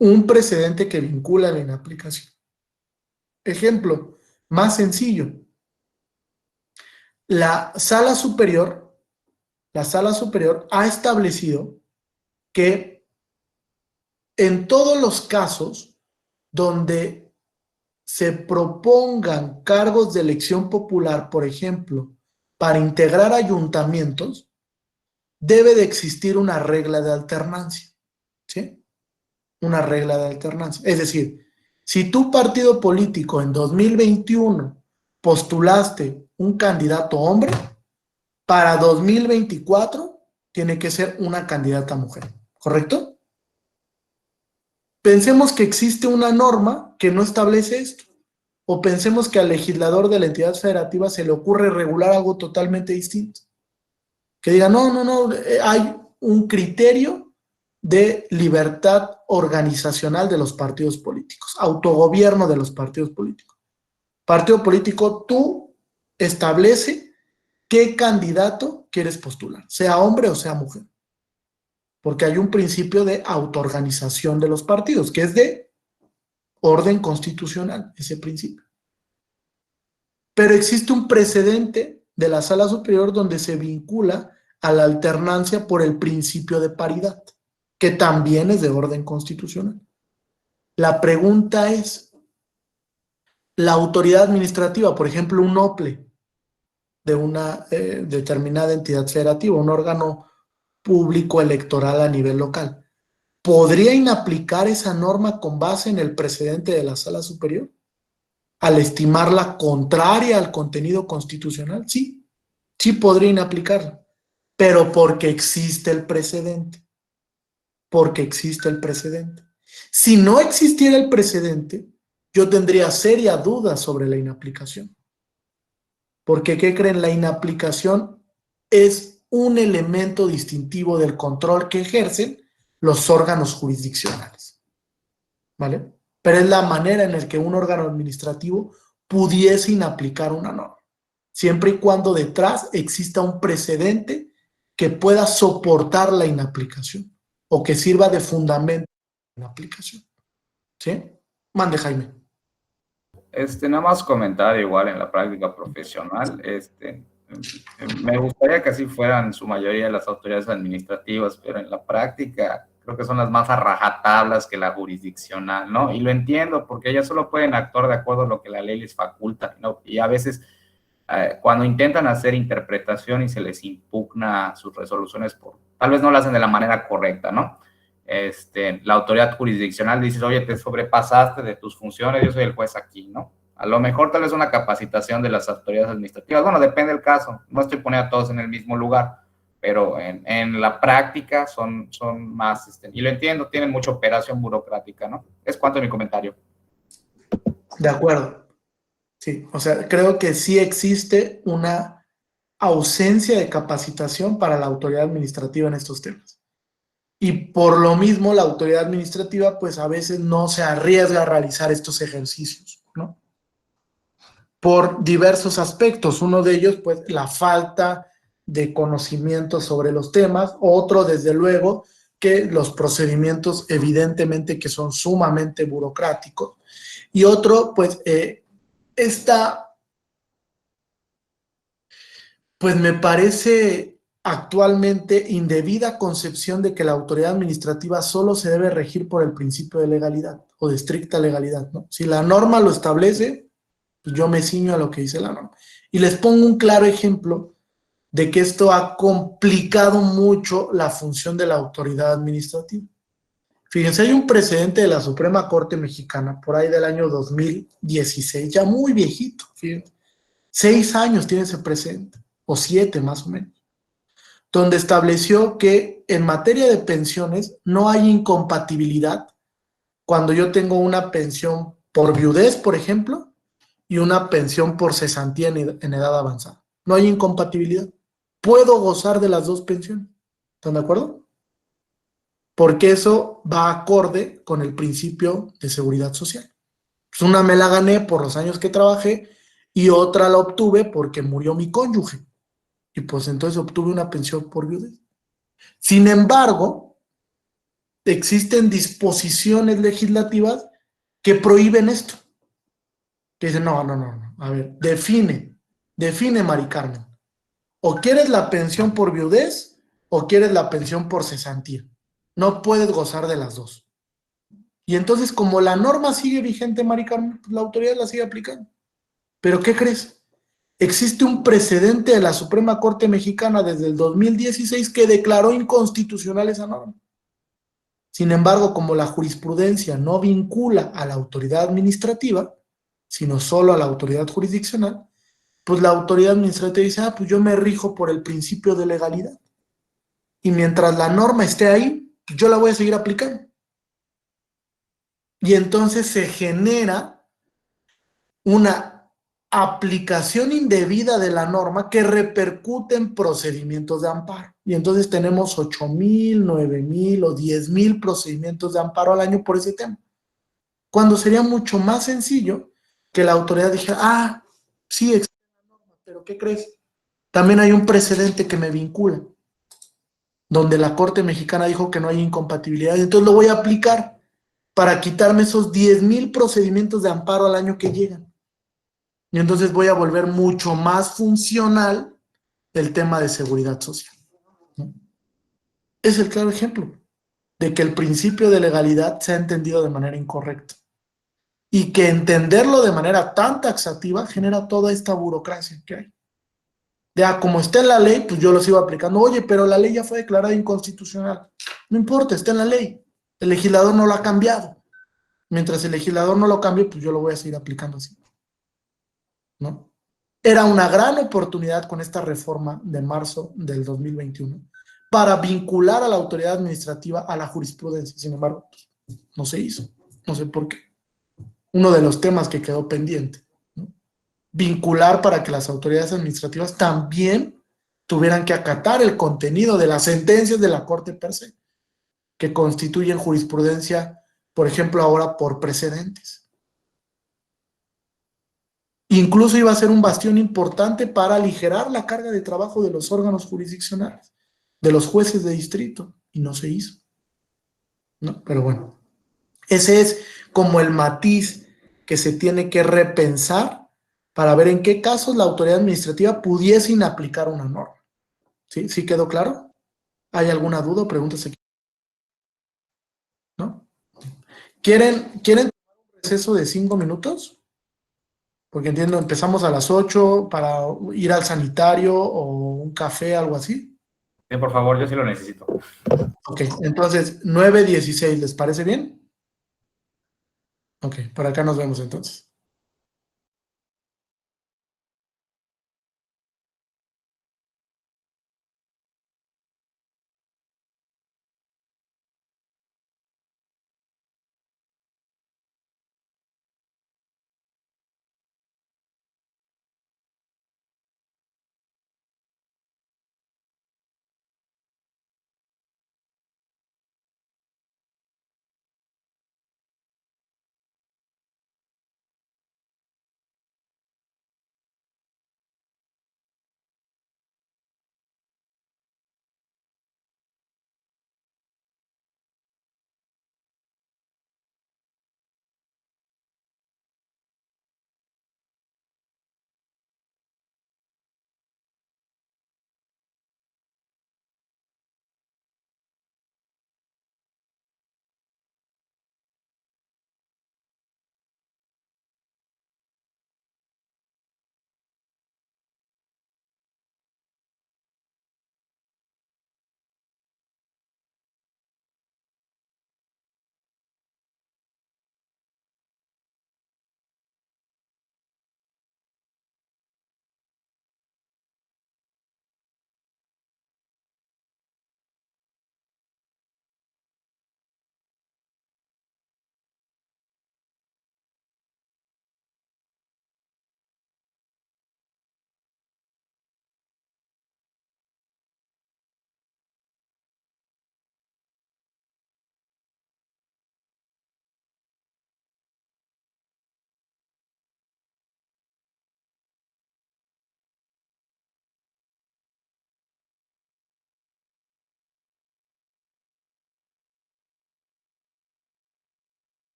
Un precedente que vincula la inaplicación. Ejemplo más sencillo. La Sala Superior ha establecido que en todos los casos donde se propongan cargos de elección popular, por ejemplo, para integrar ayuntamientos, debe de existir una regla de alternancia, ¿sí? Una regla de alternancia. Es decir, si tu partido político en 2021 postulaste un candidato hombre, para 2024 tiene que ser una candidata mujer, ¿correcto? Pensemos que existe una norma que no establece esto, o pensemos que al legislador de la entidad federativa se le ocurre regular algo totalmente distinto. Que diga, no, hay un criterio de libertad organizacional de los partidos políticos, autogobierno de los partidos políticos. Partido político, tú establece qué candidato quieres postular, sea hombre o sea mujer. Porque hay un principio de autoorganización de los partidos, que es de orden constitucional, ese principio. Pero existe un precedente de la Sala Superior donde se vincula a la alternancia por el principio de paridad, que también es de orden constitucional. La pregunta es, la autoridad administrativa, por ejemplo, un OPLE de una determinada entidad federativa, un órgano público electoral a nivel local, ¿podría inaplicar esa norma con base en el precedente de la Sala Superior? Al estimarla contraria al contenido constitucional, sí. Sí podría inaplicarla, pero porque existe el precedente. Porque existe el precedente. Si no existiera el precedente, yo tendría seria duda sobre la inaplicación. Porque, ¿qué creen? La inaplicación es un elemento distintivo del control que ejercen los órganos jurisdiccionales, ¿vale? Pero es la manera en la que un órgano administrativo pudiese inaplicar una norma, siempre y cuando detrás exista un precedente que pueda soportar la inaplicación o que sirva de fundamento en la aplicación. ¿Sí? Mande, Jaime. Nada más comentar igual en la práctica profesional, me gustaría que así fueran en su mayoría las autoridades administrativas, pero en la práctica creo que son las más a rajatablas que la jurisdiccional, ¿no? Y lo entiendo porque ellas solo pueden actuar de acuerdo a lo que la ley les faculta, ¿no? Y a veces cuando intentan hacer interpretación y se les impugna sus resoluciones, tal vez no lo hacen de la manera correcta, ¿no? La autoridad jurisdiccional dice, oye, te sobrepasaste de tus funciones, yo soy el juez aquí, ¿no? A lo mejor tal vez una capacitación de las autoridades administrativas, bueno, depende del caso, no estoy poniendo a todos en el mismo lugar, pero en la práctica son más, y lo entiendo, tienen mucha operación burocrática, ¿no? Es cuanto a mi comentario. De acuerdo. Sí, o sea, creo que sí existe una ausencia de capacitación para la autoridad administrativa en estos temas. Y por lo mismo la autoridad administrativa pues a veces no se arriesga a realizar estos ejercicios, ¿no? Por diversos aspectos. Uno de ellos pues la falta de conocimiento sobre los temas. Otro, desde luego, que los procedimientos evidentemente que son sumamente burocráticos. Y otro, pues esta, pues me parece actualmente indebida concepción de que la autoridad administrativa solo se debe regir por el principio de legalidad o de estricta legalidad, ¿no? Si la norma lo establece, pues yo me ciño a lo que dice la norma. Y les pongo un claro ejemplo de que esto ha complicado mucho la función de la autoridad administrativa. Fíjense, hay un precedente de la Suprema Corte Mexicana, por ahí del año 2016, ya muy viejito, fíjense. 6 años tiene ese precedente, o 7 más o menos, donde estableció que en materia de pensiones no hay incompatibilidad cuando yo tengo una pensión por viudez, por ejemplo, y una pensión por cesantía en edad avanzada. No hay incompatibilidad. Puedo gozar de las dos pensiones. ¿Están de acuerdo? Porque eso va acorde con el principio de seguridad social. Pues una me la gané por los años que trabajé y otra la obtuve porque murió mi cónyuge. Y pues entonces obtuve una pensión por viudez. Sin embargo, existen disposiciones legislativas que prohíben esto. Que dicen, no, a ver, define, Mari Carmen. O quieres la pensión por viudez o quieres la pensión por cesantía. No puedes gozar de las dos. Y entonces, como la norma sigue vigente, Mari Carmen, pues la autoridad la sigue aplicando. ¿Pero qué crees? Existe un precedente de la Suprema Corte Mexicana desde el 2016 que declaró inconstitucional esa norma. Sin embargo, como la jurisprudencia no vincula a la autoridad administrativa, sino solo a la autoridad jurisdiccional, pues la autoridad administrativa dice, pues yo me rijo por el principio de legalidad. Y mientras la norma esté ahí, yo la voy a seguir aplicando. Y entonces se genera una aplicación indebida de la norma que repercute en procedimientos de amparo. Y entonces tenemos 8,000, 9,000 o 10,000 procedimientos de amparo al año por ese tema. Cuando sería mucho más sencillo que la autoridad dijera, sí existe la norma, pero ¿qué crees? También hay un precedente que me vincula, donde la Corte Mexicana dijo que no hay incompatibilidad, y entonces lo voy a aplicar para quitarme esos 10,000 procedimientos de amparo al año que llegan. Y entonces voy a volver mucho más funcional el tema de seguridad social, ¿no? Es el claro ejemplo de que el principio de legalidad se ha entendido de manera incorrecta y que entenderlo de manera tan taxativa genera toda esta burocracia que hay. Ya, como está en la ley, pues yo lo sigo aplicando. Oye, pero la ley ya fue declarada inconstitucional. No importa, está en la ley. El legislador no lo ha cambiado. Mientras el legislador no lo cambie, pues yo lo voy a seguir aplicando así, ¿no? Era una gran oportunidad con esta reforma de marzo del 2021 para vincular a la autoridad administrativa a la jurisprudencia. Sin embargo, no se hizo. No sé por qué. Uno de los temas que quedó pendiente, ¿no? Vincular para que las autoridades administrativas también tuvieran que acatar el contenido de las sentencias de la Corte per se, que constituyen jurisprudencia, por ejemplo, ahora por precedentes. Incluso iba a ser un bastión importante para aligerar la carga de trabajo de los órganos jurisdiccionales, de los jueces de distrito, y no se hizo. ¿No? Pero bueno, ese es como el matiz que se tiene que repensar para ver en qué casos la autoridad administrativa pudiese inaplicar una norma. ¿Sí? ¿Sí quedó claro? ¿Hay alguna duda o preguntas aquí? ¿No? ¿Quieren un receso de 5 minutos? Porque entiendo, empezamos a las 8 para ir al sanitario o un café, algo así. Sí, por favor, yo sí lo necesito. Ok, entonces 9:16, ¿les parece bien? Ok, por acá nos vemos entonces.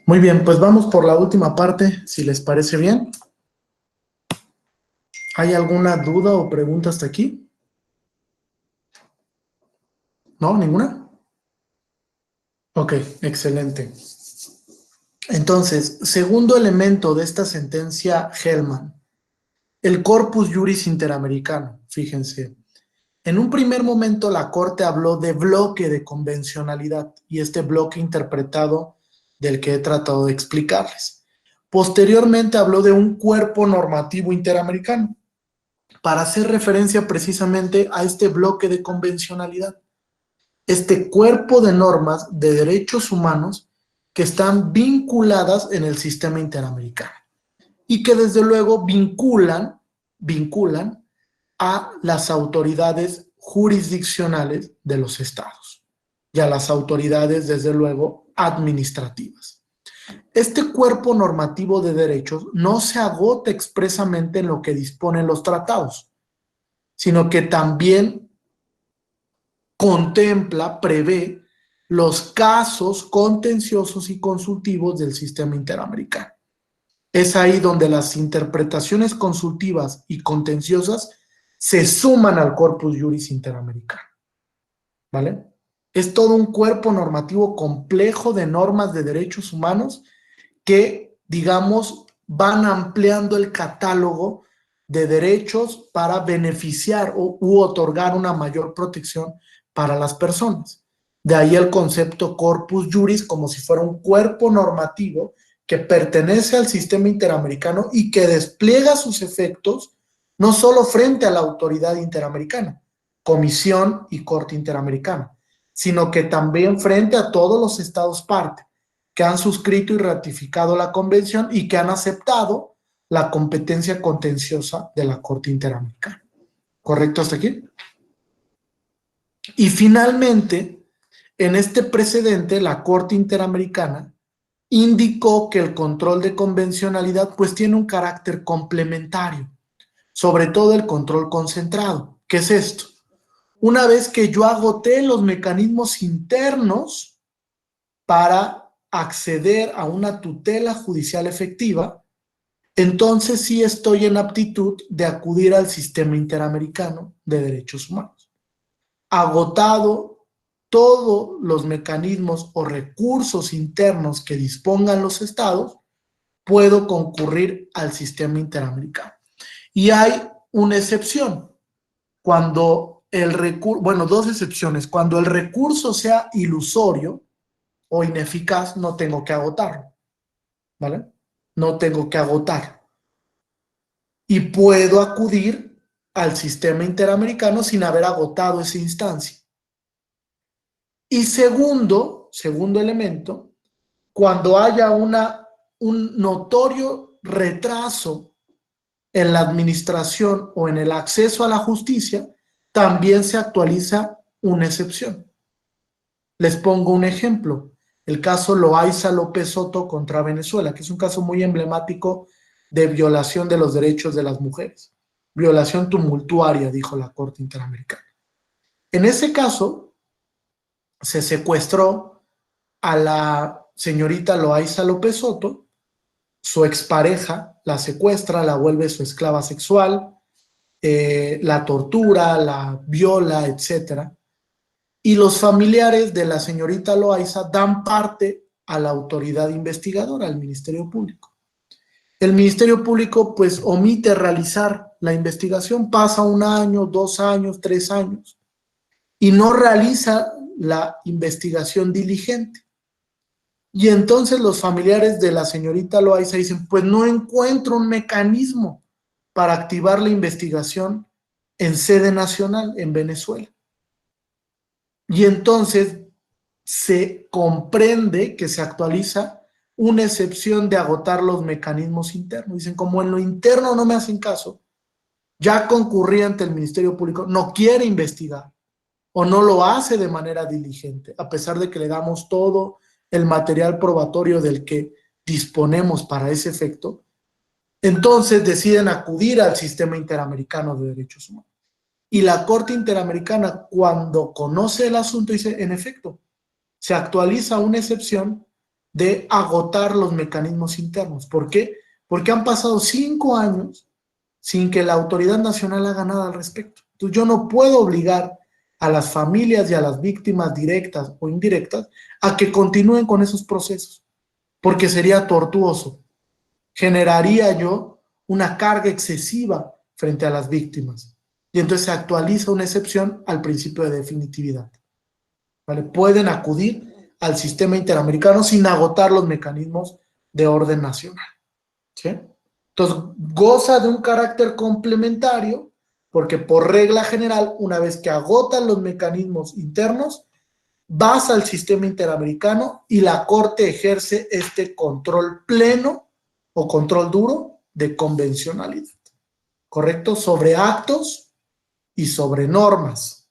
Muy bien, pues vamos por la última parte, si les parece bien. ¿Hay alguna duda o pregunta hasta aquí? ¿No? ¿Ninguna? Ok, excelente. Entonces, segundo elemento de esta sentencia Hellman, el corpus juris interamericano. Fíjense, en un primer momento la Corte habló de bloque de convencionalidad y este bloque interpretado del que he tratado de explicarles. Posteriormente habló de un cuerpo normativo interamericano para hacer referencia precisamente a este bloque de convencionalidad, este cuerpo de normas de derechos humanos que están vinculadas en el sistema interamericano y que desde luego vinculan a las autoridades jurisdiccionales de los estados y a las autoridades, desde luego, administrativas. Este cuerpo normativo de derechos no se agota expresamente en lo que disponen los tratados, sino que también contempla, prevé los casos contenciosos y consultivos del sistema interamericano. Es ahí donde las interpretaciones consultivas y contenciosas se suman al corpus juris interamericano, ¿vale? Es todo un cuerpo normativo complejo de normas de derechos humanos que, digamos, van ampliando el catálogo de derechos para beneficiar u otorgar una mayor protección para las personas. De ahí el concepto corpus juris como si fuera un cuerpo normativo que pertenece al sistema interamericano y que despliega sus efectos no solo frente a la autoridad interamericana, Comisión y Corte Interamericana, sino que también frente a todos los estados parte que han suscrito y ratificado la convención y que han aceptado la competencia contenciosa de la Corte Interamericana. ¿Correcto hasta aquí? Y finalmente, en este precedente, la Corte Interamericana indicó que el control de convencionalidad pues tiene un carácter complementario, sobre todo el control concentrado. ¿Qué es esto? Una vez que yo agoté los mecanismos internos para acceder a una tutela judicial efectiva, entonces sí estoy en aptitud de acudir al sistema interamericano de derechos humanos. Agotado todos los mecanismos o recursos internos que dispongan los estados, puedo concurrir al sistema interamericano. Y hay una excepción, cuando el recurso, bueno, dos excepciones, cuando el recurso sea ilusorio o ineficaz, no tengo que agotarlo, ¿vale? No tengo que agotar. Y puedo acudir al sistema interamericano sin haber agotado esa instancia. Y segundo elemento, cuando haya un notorio retraso en la administración o en el acceso a la justicia, también se actualiza una excepción. Les pongo un ejemplo, el caso Loaiza López Soto contra Venezuela, que es un caso muy emblemático de violación de los derechos de las mujeres. Violación tumultuaria, dijo la Corte Interamericana. En ese caso, se secuestró a la señorita Loaiza López Soto, su expareja la secuestra, la vuelve su esclava sexual, la tortura, la viola, etcétera. Y los familiares de la señorita Loaiza dan parte a la autoridad investigadora, al Ministerio Público. El Ministerio Público pues omite realizar la investigación, pasa 1 año, 2 años, 3 años y no realiza la investigación diligente. Y entonces los familiares de la señorita Loaiza dicen, pues no encuentro un mecanismo para activar la investigación en sede nacional en Venezuela. Y entonces se comprende que se actualiza una excepción de agotar los mecanismos internos. Dicen, como en lo interno no me hacen caso, ya concurrí ante el Ministerio Público, no quiere investigar o no lo hace de manera diligente, a pesar de que le damos todo el material probatorio del que disponemos para ese efecto, entonces deciden acudir al sistema interamericano de derechos humanos. Y la Corte Interamericana, cuando conoce el asunto, dice, en efecto, se actualiza una excepción de agotar los mecanismos internos. ¿Por qué? Porque han pasado 5 años sin que la autoridad nacional haga nada al respecto. Entonces yo no puedo obligar a las familias y a las víctimas directas o indirectas a que continúen con esos procesos, porque sería tortuoso. Generaría yo una carga excesiva frente a las víctimas. Y entonces se actualiza una excepción al principio de definitividad. ¿Vale? Pueden acudir al sistema interamericano sin agotar los mecanismos de orden nacional. ¿Sí? Entonces, goza de un carácter complementario porque por regla general, una vez que agotan los mecanismos internos, vas al sistema interamericano y la Corte ejerce este control pleno o control duro de convencionalidad, ¿correcto? Sobre actos y sobre normas.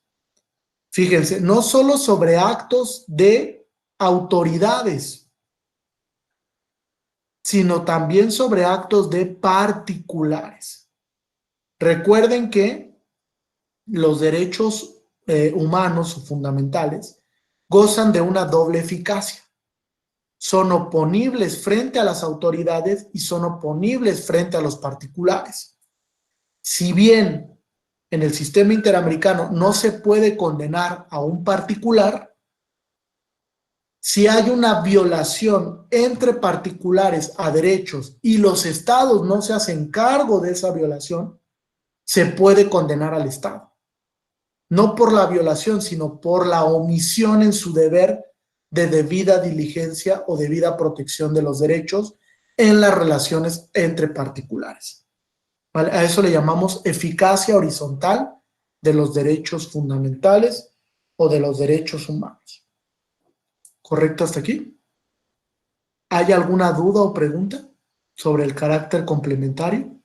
Fíjense, no solo sobre actos de autoridades, sino también sobre actos de particulares. Recuerden que los derechos humanos o fundamentales gozan de una doble eficacia. Son oponibles frente a las autoridades y son oponibles frente a los particulares. Si bien en el sistema interamericano no se puede condenar a un particular, si hay una violación entre particulares a derechos y los estados no se hacen cargo de esa violación, se puede condenar al Estado. No por la violación, sino por la omisión en su deber de debida diligencia o debida protección de los derechos en las relaciones entre particulares. ¿Vale? A eso le llamamos eficacia horizontal de los derechos fundamentales o de los derechos humanos. ¿Correcto hasta aquí? ¿Hay alguna duda o pregunta sobre el carácter complementario?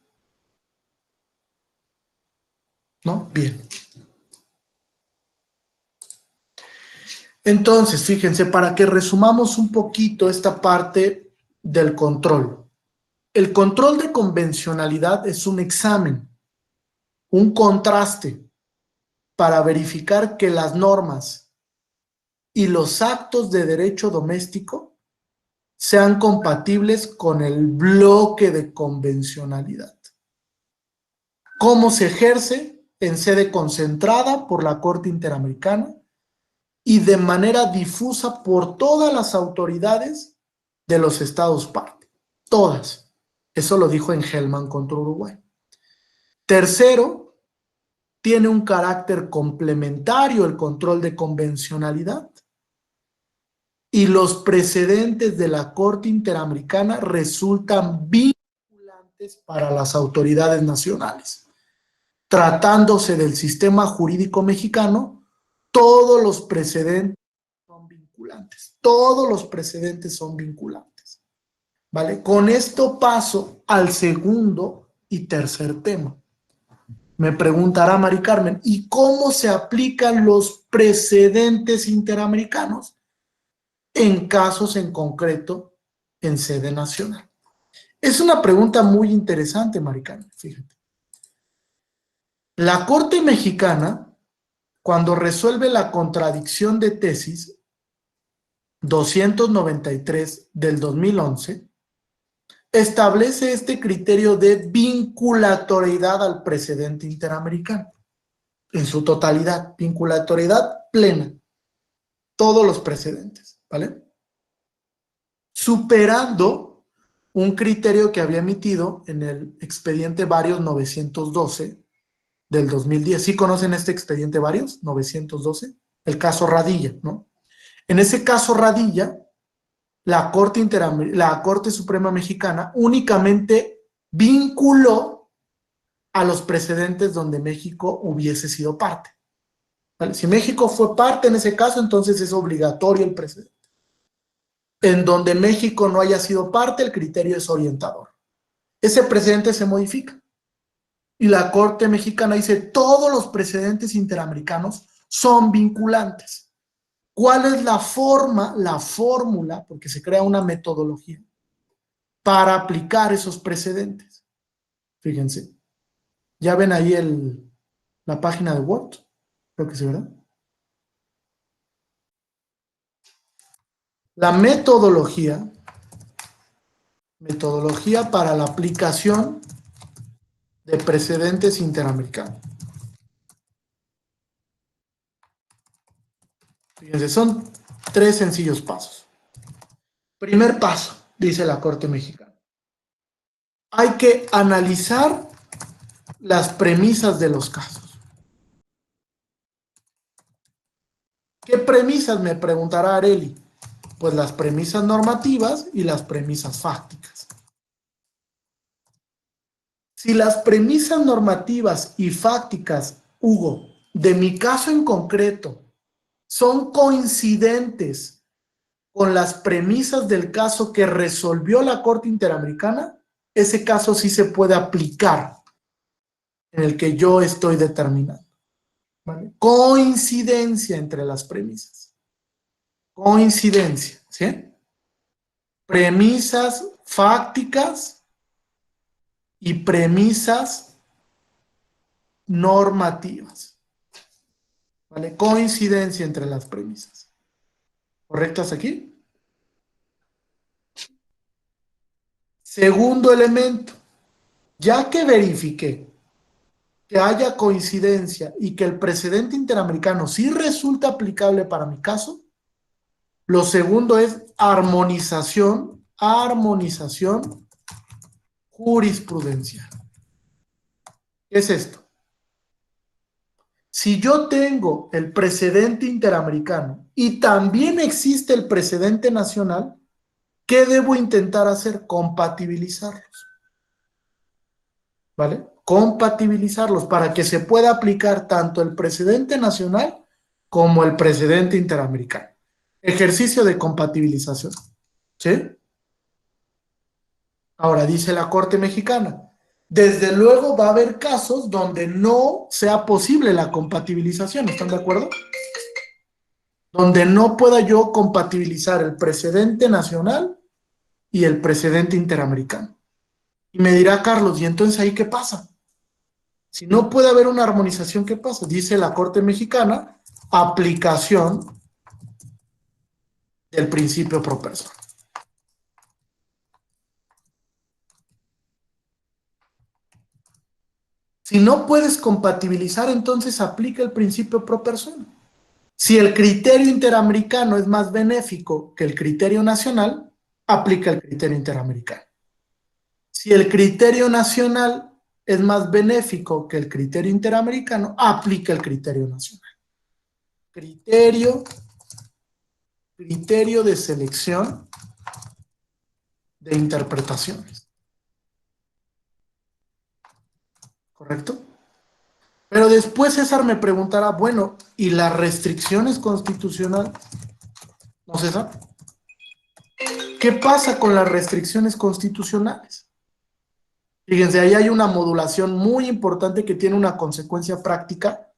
¿No? Bien. Entonces, fíjense, para que resumamos un poquito esta parte del control. El control de convencionalidad es un examen, un contraste para verificar que las normas y los actos de derecho doméstico sean compatibles con el bloque de convencionalidad. ¿Cómo se ejerce? En sede concentrada por la Corte Interamericana y de manera difusa por todas las autoridades de los estados parte. Todas. Eso lo dijo en Hellman contra Uruguay. Tercero, tiene un carácter complementario el control de convencionalidad y los precedentes de la Corte Interamericana resultan vinculantes para las autoridades nacionales. Tratándose del sistema jurídico mexicano, todos los precedentes son vinculantes. Todos los precedentes son vinculantes. ¿Vale? Con esto paso al segundo y tercer tema. Me preguntará Mari Carmen, ¿y cómo se aplican los precedentes interamericanos en casos en concreto en sede nacional? Es una pregunta muy interesante, Mari Carmen, fíjate. La Corte Mexicana, cuando resuelve la contradicción de tesis 293 del 2011, establece este criterio de vinculatoriedad al precedente interamericano en su totalidad, vinculatoriedad plena, todos los precedentes, ¿vale? Superando un criterio que había emitido en el expediente Varios 912 del 2010. ¿Sí conocen este expediente Varios 912? El caso Radilla, ¿no? En ese caso Radilla, la Corte Suprema Mexicana únicamente vinculó a los precedentes donde México hubiese sido parte. ¿Vale? Si México fue parte en ese caso, entonces es obligatorio el precedente. En donde México no haya sido parte, el criterio es orientador. Ese precedente se modifica. Y la Corte Mexicana dice, todos los precedentes interamericanos son vinculantes. ¿Cuál es la forma, la fórmula, porque se crea una metodología para aplicar esos precedentes? Fíjense, ya ven ahí la página de Word, creo que sí, ¿verdad? La metodología para la aplicación de precedentes interamericanos. Fíjense, son 3 sencillos pasos. Primer paso, dice la Corte Mexicana. Hay que analizar las premisas de los casos. ¿Qué premisas? Me preguntará Areli. Pues las premisas normativas y las premisas fácticas. Si las premisas normativas y fácticas, Hugo, de mi caso en concreto, son coincidentes con las premisas del caso que resolvió la Corte Interamericana, ese caso sí se puede aplicar en el que yo estoy determinando. ¿Vale? Coincidencia entre las premisas. Coincidencia, ¿sí? Premisas fácticas y premisas normativas. ¿Vale? Coincidencia entre las premisas. ¿Correctas aquí? Segundo elemento, ya que verifiqué que haya coincidencia y que el precedente interamericano sí resulta aplicable para mi caso, lo segundo es armonización jurisprudencial. ¿Qué es esto? Si yo tengo el precedente interamericano y también existe el precedente nacional, ¿qué debo intentar hacer? Compatibilizarlos. ¿Vale? Compatibilizarlos para que se pueda aplicar tanto el precedente nacional como el precedente interamericano. Ejercicio de compatibilización. ¿Sí? Ahora dice la Corte Mexicana, desde luego va a haber casos donde no sea posible la compatibilización, ¿están de acuerdo? Donde no pueda yo compatibilizar el precedente nacional y el precedente interamericano. Y me dirá Carlos, ¿y entonces ahí qué pasa? Si no puede haber una armonización, ¿qué pasa? Dice la Corte Mexicana, aplicación del principio pro persona. Si no puedes compatibilizar, entonces aplica el principio pro persona. Si el criterio interamericano es más benéfico que el criterio nacional, aplica el criterio interamericano. Si el criterio nacional es más benéfico que el criterio interamericano, aplica el criterio nacional. Criterio de selección de interpretaciones. ¿Correcto? Pero después César me preguntará, bueno, ¿y las restricciones constitucionales? ¿No, César? ¿Qué pasa con las restricciones constitucionales? Fíjense, ahí hay una modulación muy importante que tiene una consecuencia práctica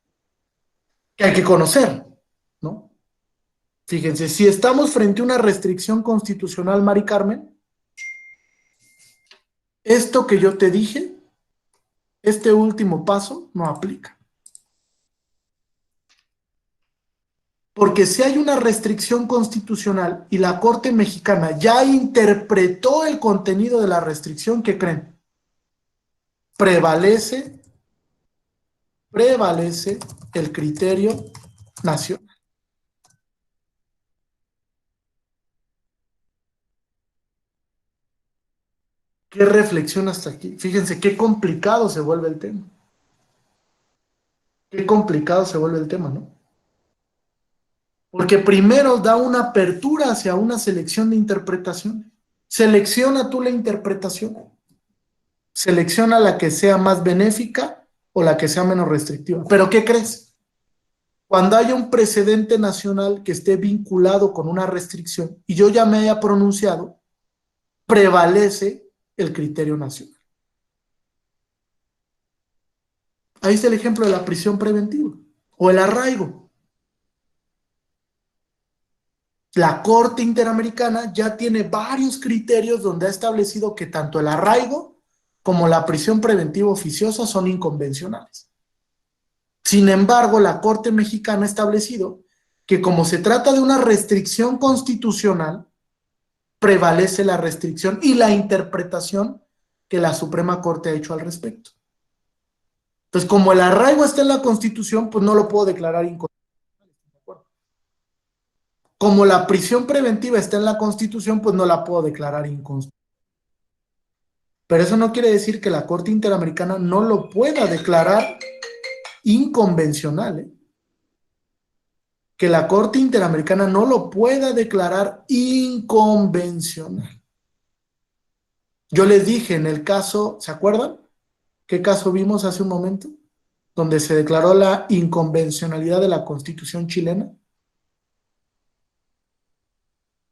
que hay que conocer, ¿no? Fíjense, si estamos frente a una restricción constitucional, Mari Carmen, esto que yo te dije, este último paso no aplica. Porque si hay una restricción constitucional y la Corte Mexicana ya interpretó el contenido de la restricción, ¿qué creen? Prevalece el criterio nacional. ¿Qué reflexión hasta aquí? Fíjense qué complicado se vuelve el tema. Qué complicado se vuelve el tema, ¿no? Porque primero da una apertura hacia una selección de interpretaciones. Selecciona tú la interpretación. Selecciona la que sea más benéfica o la que sea menos restrictiva. ¿Pero qué crees? Cuando haya un precedente nacional que esté vinculado con una restricción y yo ya me haya pronunciado, prevalece el criterio nacional. Ahí está el ejemplo de la prisión preventiva o el arraigo. La Corte Interamericana ya tiene varios criterios donde ha establecido que tanto el arraigo como la prisión preventiva oficiosa son inconvencionales. Sin embargo, la Corte Mexicana ha establecido que como se trata de una restricción constitucional, prevalece la restricción y la interpretación que la Suprema Corte ha hecho al respecto. Entonces, como el arraigo está en la Constitución, pues no lo puedo declarar inconstitucional. Como la prisión preventiva está en la Constitución, pues no la puedo declarar inconstitucional. Pero eso no quiere decir que la Corte Interamericana no lo pueda declarar inconvencional, ¿eh? Que la Corte Interamericana no lo pueda declarar inconvencional. Yo les dije en el caso, ¿se acuerdan? ¿Qué caso vimos hace un momento? Donde se declaró la inconvencionalidad de la Constitución chilena.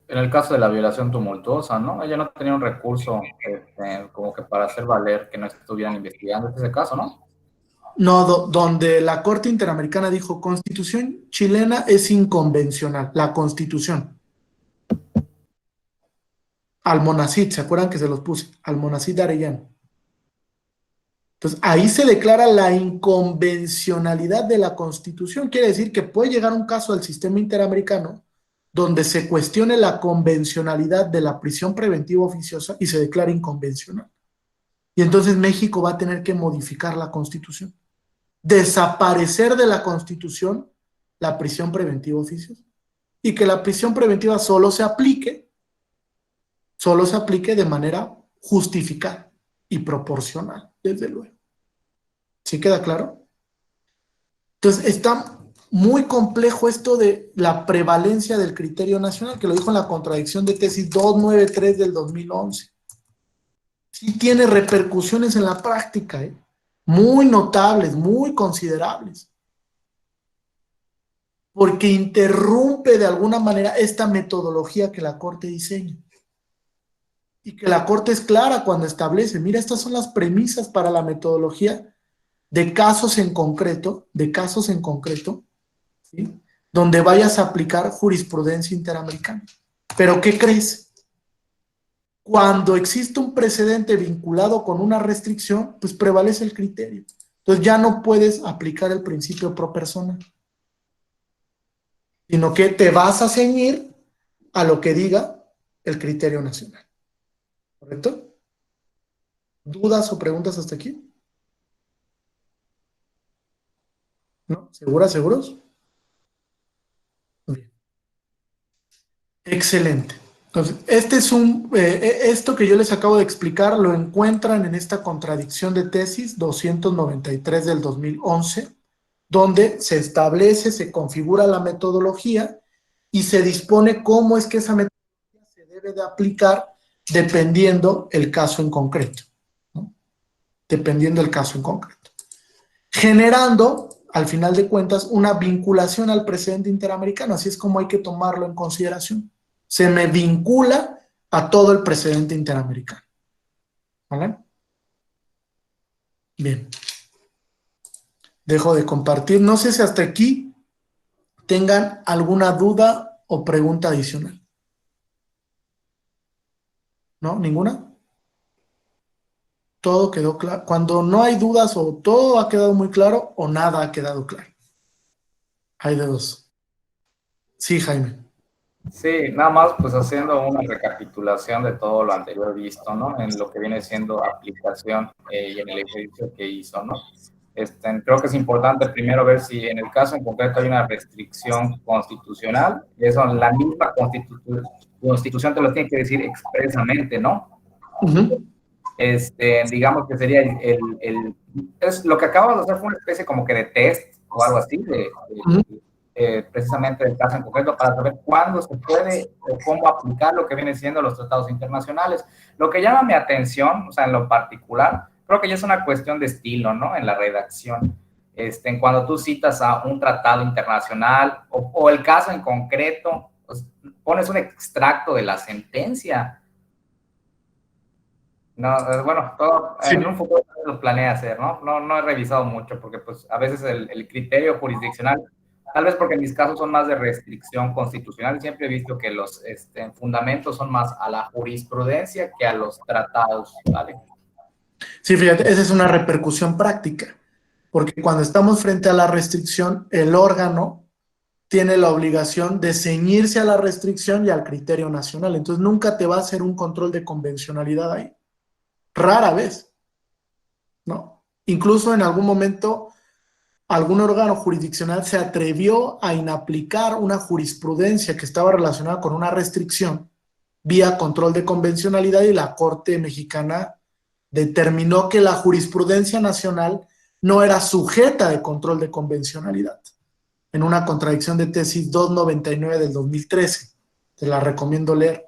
En el caso de la violación tumultuosa, ¿no? Ella no tenía un recurso como que para hacer valer que no estuvieran investigando ese caso, ¿no? No, donde la Corte Interamericana dijo, Constitución chilena es inconvencional, la Constitución. Almonacid, ¿se acuerdan que se los puse? Almonacid Arellano. Entonces, ahí se declara la inconvencionalidad de la Constitución. Quiere decir que puede llegar un caso al sistema interamericano donde se cuestione la convencionalidad de la prisión preventiva oficiosa y se declara inconvencional. Y entonces México va a tener que modificar la Constitución. Desaparecer de la Constitución la prisión preventiva oficiosa. Y que la prisión preventiva solo se aplique de manera justificada y proporcional, desde luego. ¿Sí queda claro? Entonces, está muy complejo esto de la prevalencia del criterio nacional, que lo dijo en la contradicción de tesis 293 del 2011. Sí tiene repercusiones en la práctica, muy notables, muy considerables, porque interrumpe de alguna manera esta metodología que la Corte diseña. Y que la Corte es clara cuando establece, mira, estas son las premisas para la metodología de casos en concreto, ¿sí? Donde vayas a aplicar jurisprudencia interamericana. Pero ¿qué crees? Cuando existe un precedente vinculado con una restricción, pues prevalece el criterio. Entonces ya no puedes aplicar el principio pro persona, sino que te vas a ceñir a lo que diga el criterio nacional. ¿Correcto? ¿Dudas o preguntas hasta aquí? ¿No? ¿Seguras, seguros? Bien. Excelente. Entonces, esto que yo les acabo de explicar lo encuentran en esta contradicción de tesis 293 del 2011, donde se establece, se configura la metodología y se dispone cómo es que esa metodología se debe de aplicar dependiendo el caso en concreto, ¿no? Dependiendo el caso en concreto. Generando, al final de cuentas, una vinculación al precedente interamericano. Así es como hay que tomarlo en consideración. Se me vincula a todo el precedente interamericano. ¿Vale? Bien. Dejo de compartir. No sé si hasta aquí tengan alguna duda o pregunta adicional. ¿No? ¿Ninguna? Todo quedó claro. Cuando no hay dudas o todo ha quedado muy claro o nada ha quedado claro. Hay de dos. Sí, Jaime. Sí, nada más pues haciendo una recapitulación de todo lo anterior visto, ¿no? En lo que viene siendo aplicación y en el ejercicio que hizo, ¿no? Creo que es importante primero ver si en el caso en concreto hay una restricción constitucional, y eso la misma constitución te lo tiene que decir expresamente, ¿no? Digamos que sería lo que acabamos de hacer fue una especie como que de test o algo así, precisamente del caso en concreto, para saber cuándo se puede o cómo aplicar lo que viene siendo los tratados internacionales. Lo que llama mi atención, o sea, en lo particular, creo que ya es una cuestión de estilo, ¿no? En la redacción. Cuando tú citas a un tratado internacional o el caso en concreto, pues, pones un extracto de la sentencia. No, bueno, todo, sí. En un futuro lo planea hacer, ¿no? No he revisado mucho porque pues a veces el criterio jurisdiccional, tal vez porque mis casos son más de restricción constitucional, siempre he visto que los fundamentos son más a la jurisprudencia que a los tratados, ¿vale? Sí, fíjate, esa es una repercusión práctica, porque cuando estamos frente a la restricción, el órgano tiene la obligación de ceñirse a la restricción y al criterio nacional. Entonces nunca te va a hacer un control de convencionalidad ahí. Rara vez, ¿no? Incluso en algún momento algún órgano jurisdiccional se atrevió a inaplicar una jurisprudencia que estaba relacionada con una restricción vía control de convencionalidad, y la Corte Mexicana determinó que la jurisprudencia nacional no era sujeta de control de convencionalidad, en una contradicción de tesis 299 del 2013. Te la recomiendo leer.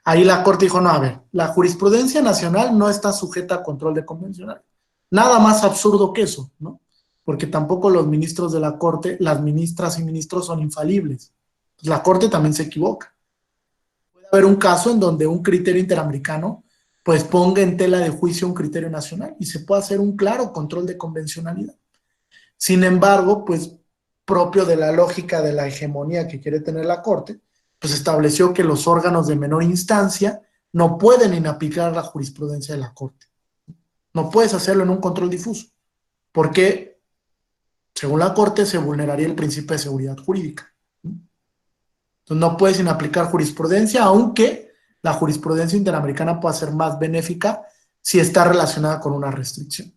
Ahí la Corte dijo, no, a ver, la jurisprudencia nacional no está sujeta a control de convencionalidad. Nada más absurdo que eso, ¿no? Porque tampoco los ministros de la Corte, las ministras y ministros son infalibles. La Corte también se equivoca. Puede haber un caso en donde un criterio interamericano pues ponga en tela de juicio un criterio nacional y se puede hacer un claro control de convencionalidad. Sin embargo, pues propio de la lógica de la hegemonía que quiere tener la Corte, pues estableció que los órganos de menor instancia no pueden inaplicar la jurisprudencia de la Corte. No puedes hacerlo en un control difuso, porque según la Corte se vulneraría el principio de seguridad jurídica. Entonces no puedes inaplicar jurisprudencia, aunque la jurisprudencia interamericana pueda ser más benéfica si está relacionada con una restricción,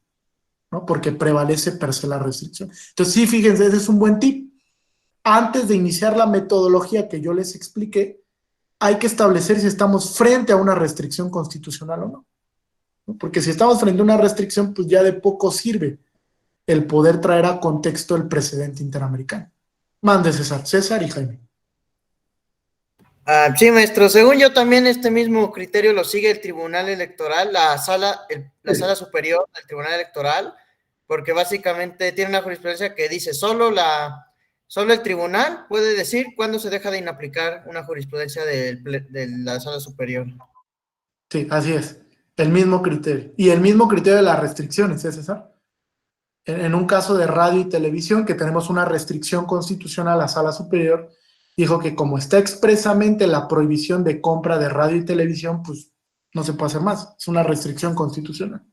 ¿no? Porque prevalece per se la restricción. Entonces sí, fíjense, ese es un buen tip. Antes de iniciar la metodología que yo les expliqué, hay que establecer si estamos frente a una restricción constitucional o no, ¿no? Porque si estamos frente a una restricción, pues ya de poco sirve el poder traer a contexto el precedente interamericano. Mande, César. César y Jaime. Sí, maestro. Según yo también este mismo criterio lo sigue el Tribunal Electoral, la sala superior del Tribunal Electoral, porque básicamente tiene una jurisprudencia que dice solo el tribunal puede decir cuándo se deja de inaplicar una jurisprudencia de la sala superior. Sí, así es. El mismo criterio. Y el mismo criterio de las restricciones, ¿eh, César? En un caso de radio y televisión, que tenemos una restricción constitucional, la sala superior dijo que como está expresamente la prohibición de compra de radio y televisión, pues no se puede hacer más. Es una restricción constitucional.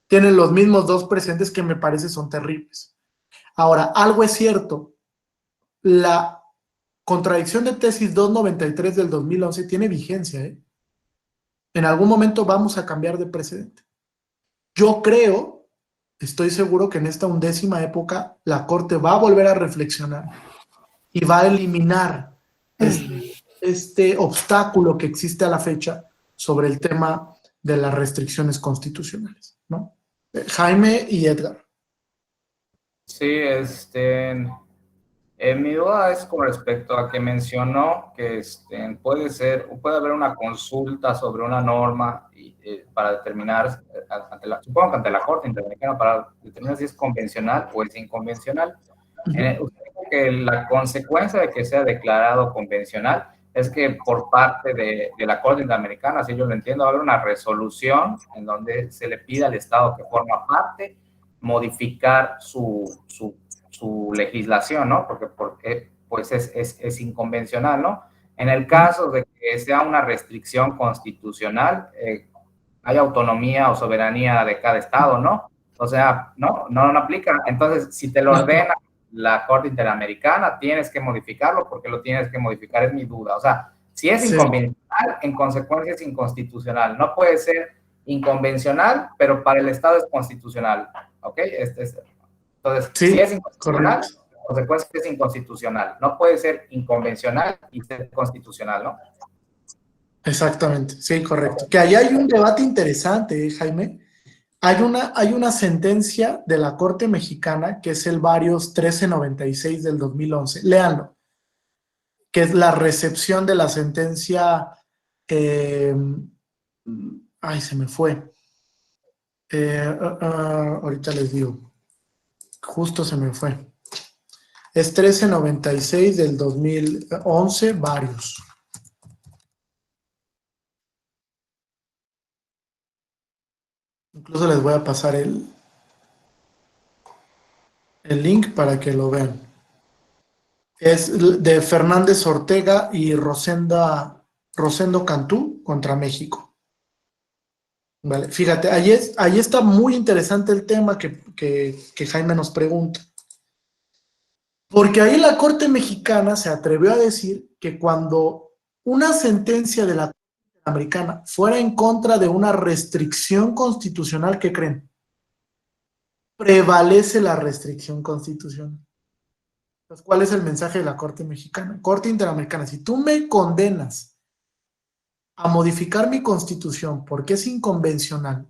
Tienen los mismos dos precedentes que me parece son terribles. Ahora, algo es cierto. La contradicción de tesis 293 del 2011 tiene vigencia, ¿eh? En algún momento vamos a cambiar de precedente. Yo creo, estoy seguro que en esta 11ª época la Corte va a volver a reflexionar y va a eliminar este obstáculo que existe a la fecha sobre el tema de las restricciones constitucionales, ¿no? Jaime y Edgar. Sí, mi duda es con respecto a que mencionó que puede haber una consulta sobre una norma para determinar, supongo que ante la Corte Interamericana, para determinar si es convencional o es inconvencional. Usted dijo que la consecuencia de que sea declarado convencional es que por parte de la Corte Interamericana, si yo lo entiendo, va a haber una resolución en donde se le pide al Estado que forma parte modificar su legislación, ¿no? Porque pues es inconvencional, ¿no? En el caso de que sea una restricción constitucional, hay autonomía o soberanía de cada Estado, ¿no? O sea, no aplica. Entonces, si te lo ordena la Corte Interamericana, tienes que modificarlo porque lo tienes que modificar, es mi duda. O sea, si es inconvencional, en consecuencia es inconstitucional. No puede ser inconvencional, pero para el Estado es constitucional, ¿ok? Entonces, sí, si es inconstitucional, correcto. en consecuencia es inconstitucional. No puede ser inconvencional y ser constitucional, ¿no? Exactamente, sí, correcto. Que ahí hay un debate interesante, Jaime. Hay una sentencia de la Corte Mexicana, que es el Varios 1396 del 2011. Léanlo, que es la recepción de la sentencia. Ay, se me fue. Ahorita les digo. Justo se me fue. Es 1396 del 2011, Varios. Incluso les voy a pasar el link para que lo vean. Es de Fernández Ortega y Rosendo Cantú contra México. Vale, fíjate, ahí está muy interesante el tema que Jaime nos pregunta. Porque ahí la Corte Mexicana se atrevió a decir que cuando una sentencia de la Corte Interamericana fuera en contra de una restricción constitucional, ¿qué creen? Prevalece la restricción constitucional. Entonces, ¿cuál es el mensaje de la Corte Mexicana? Corte Interamericana, si tú me condenas a modificar mi constitución porque es inconvencional,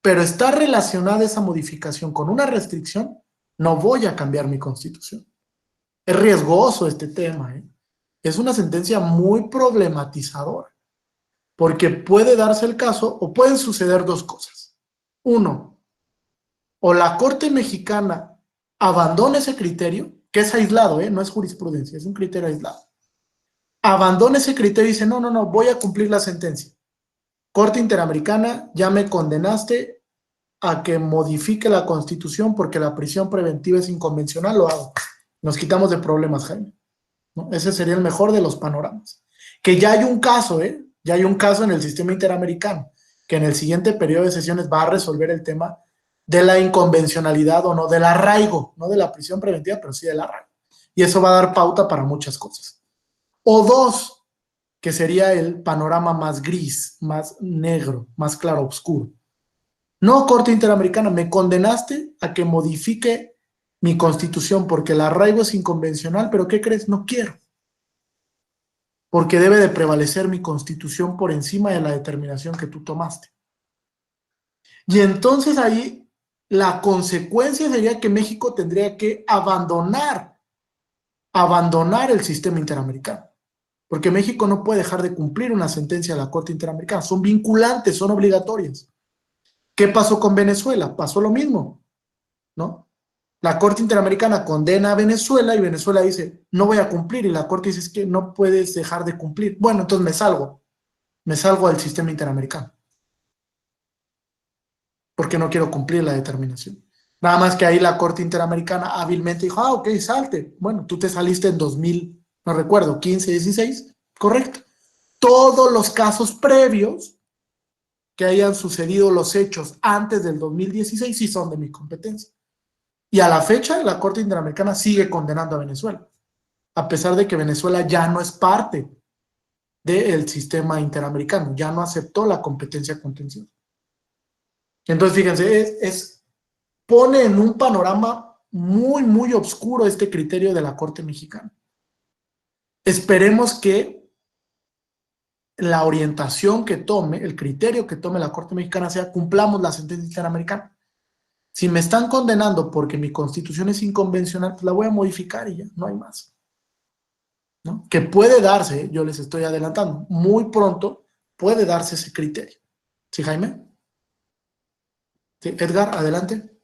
pero está relacionada esa modificación con una restricción, no voy a cambiar mi constitución. Es riesgoso este tema, ¿eh? Es una sentencia muy problematizadora, porque puede darse el caso o pueden suceder dos cosas. Uno, o la Corte Mexicana abandona ese criterio, que es aislado, no es jurisprudencia, es un criterio aislado. Abandona ese criterio y dice, no, voy a cumplir la sentencia. Corte Interamericana, ya me condenaste a que modifique la Constitución porque la prisión preventiva es inconvencional, lo hago. Nos quitamos de problemas, Jaime, ¿no? Ese sería el mejor de los panoramas. Que ya hay un caso, ya hay un caso en el sistema interamericano, que en el siguiente periodo de sesiones va a resolver el tema de la inconvencionalidad o no, del arraigo, no de la prisión preventiva, pero sí del arraigo. Y eso va a dar pauta para muchas cosas. O dos, que sería el panorama más gris, más negro, más claro, oscuro. No, Corte Interamericana, me condenaste a que modifique mi constitución porque el arraigo es inconvencional, pero ¿qué crees? No quiero. Porque debe de prevalecer mi constitución por encima de la determinación que tú tomaste. Y entonces ahí la consecuencia sería que México tendría que abandonar el sistema interamericano. Porque México no puede dejar de cumplir una sentencia de la Corte Interamericana. Son vinculantes, son obligatorias. ¿Qué pasó con Venezuela? Pasó lo mismo, ¿no? La Corte Interamericana condena a Venezuela y Venezuela dice, no voy a cumplir, y la Corte dice, es que no puedes dejar de cumplir. Bueno, entonces me salgo del sistema interamericano, porque no quiero cumplir la determinación. Nada más que ahí la Corte Interamericana hábilmente dijo, ok, salte. Bueno, tú te saliste en 2000, no recuerdo, 15, 16, correcto. Todos los casos previos que hayan sucedido los hechos antes del 2016 sí son de mi competencia. Y a la fecha, la Corte Interamericana sigue condenando a Venezuela, a pesar de que Venezuela ya no es parte del sistema interamericano, ya no aceptó la competencia contenciosa. Entonces, fíjense, pone en un panorama muy, muy oscuro este criterio de la Corte Mexicana. Esperemos que la orientación que tome, el criterio que tome la Corte Mexicana sea cumplamos la sentencia interamericana. Si me están condenando porque mi constitución es inconvencional, pues la voy a modificar y ya, no hay más, ¿no? Que puede darse, yo les estoy adelantando, muy pronto puede darse ese criterio. ¿Sí, Jaime? ¿Sí? Edgar, adelante.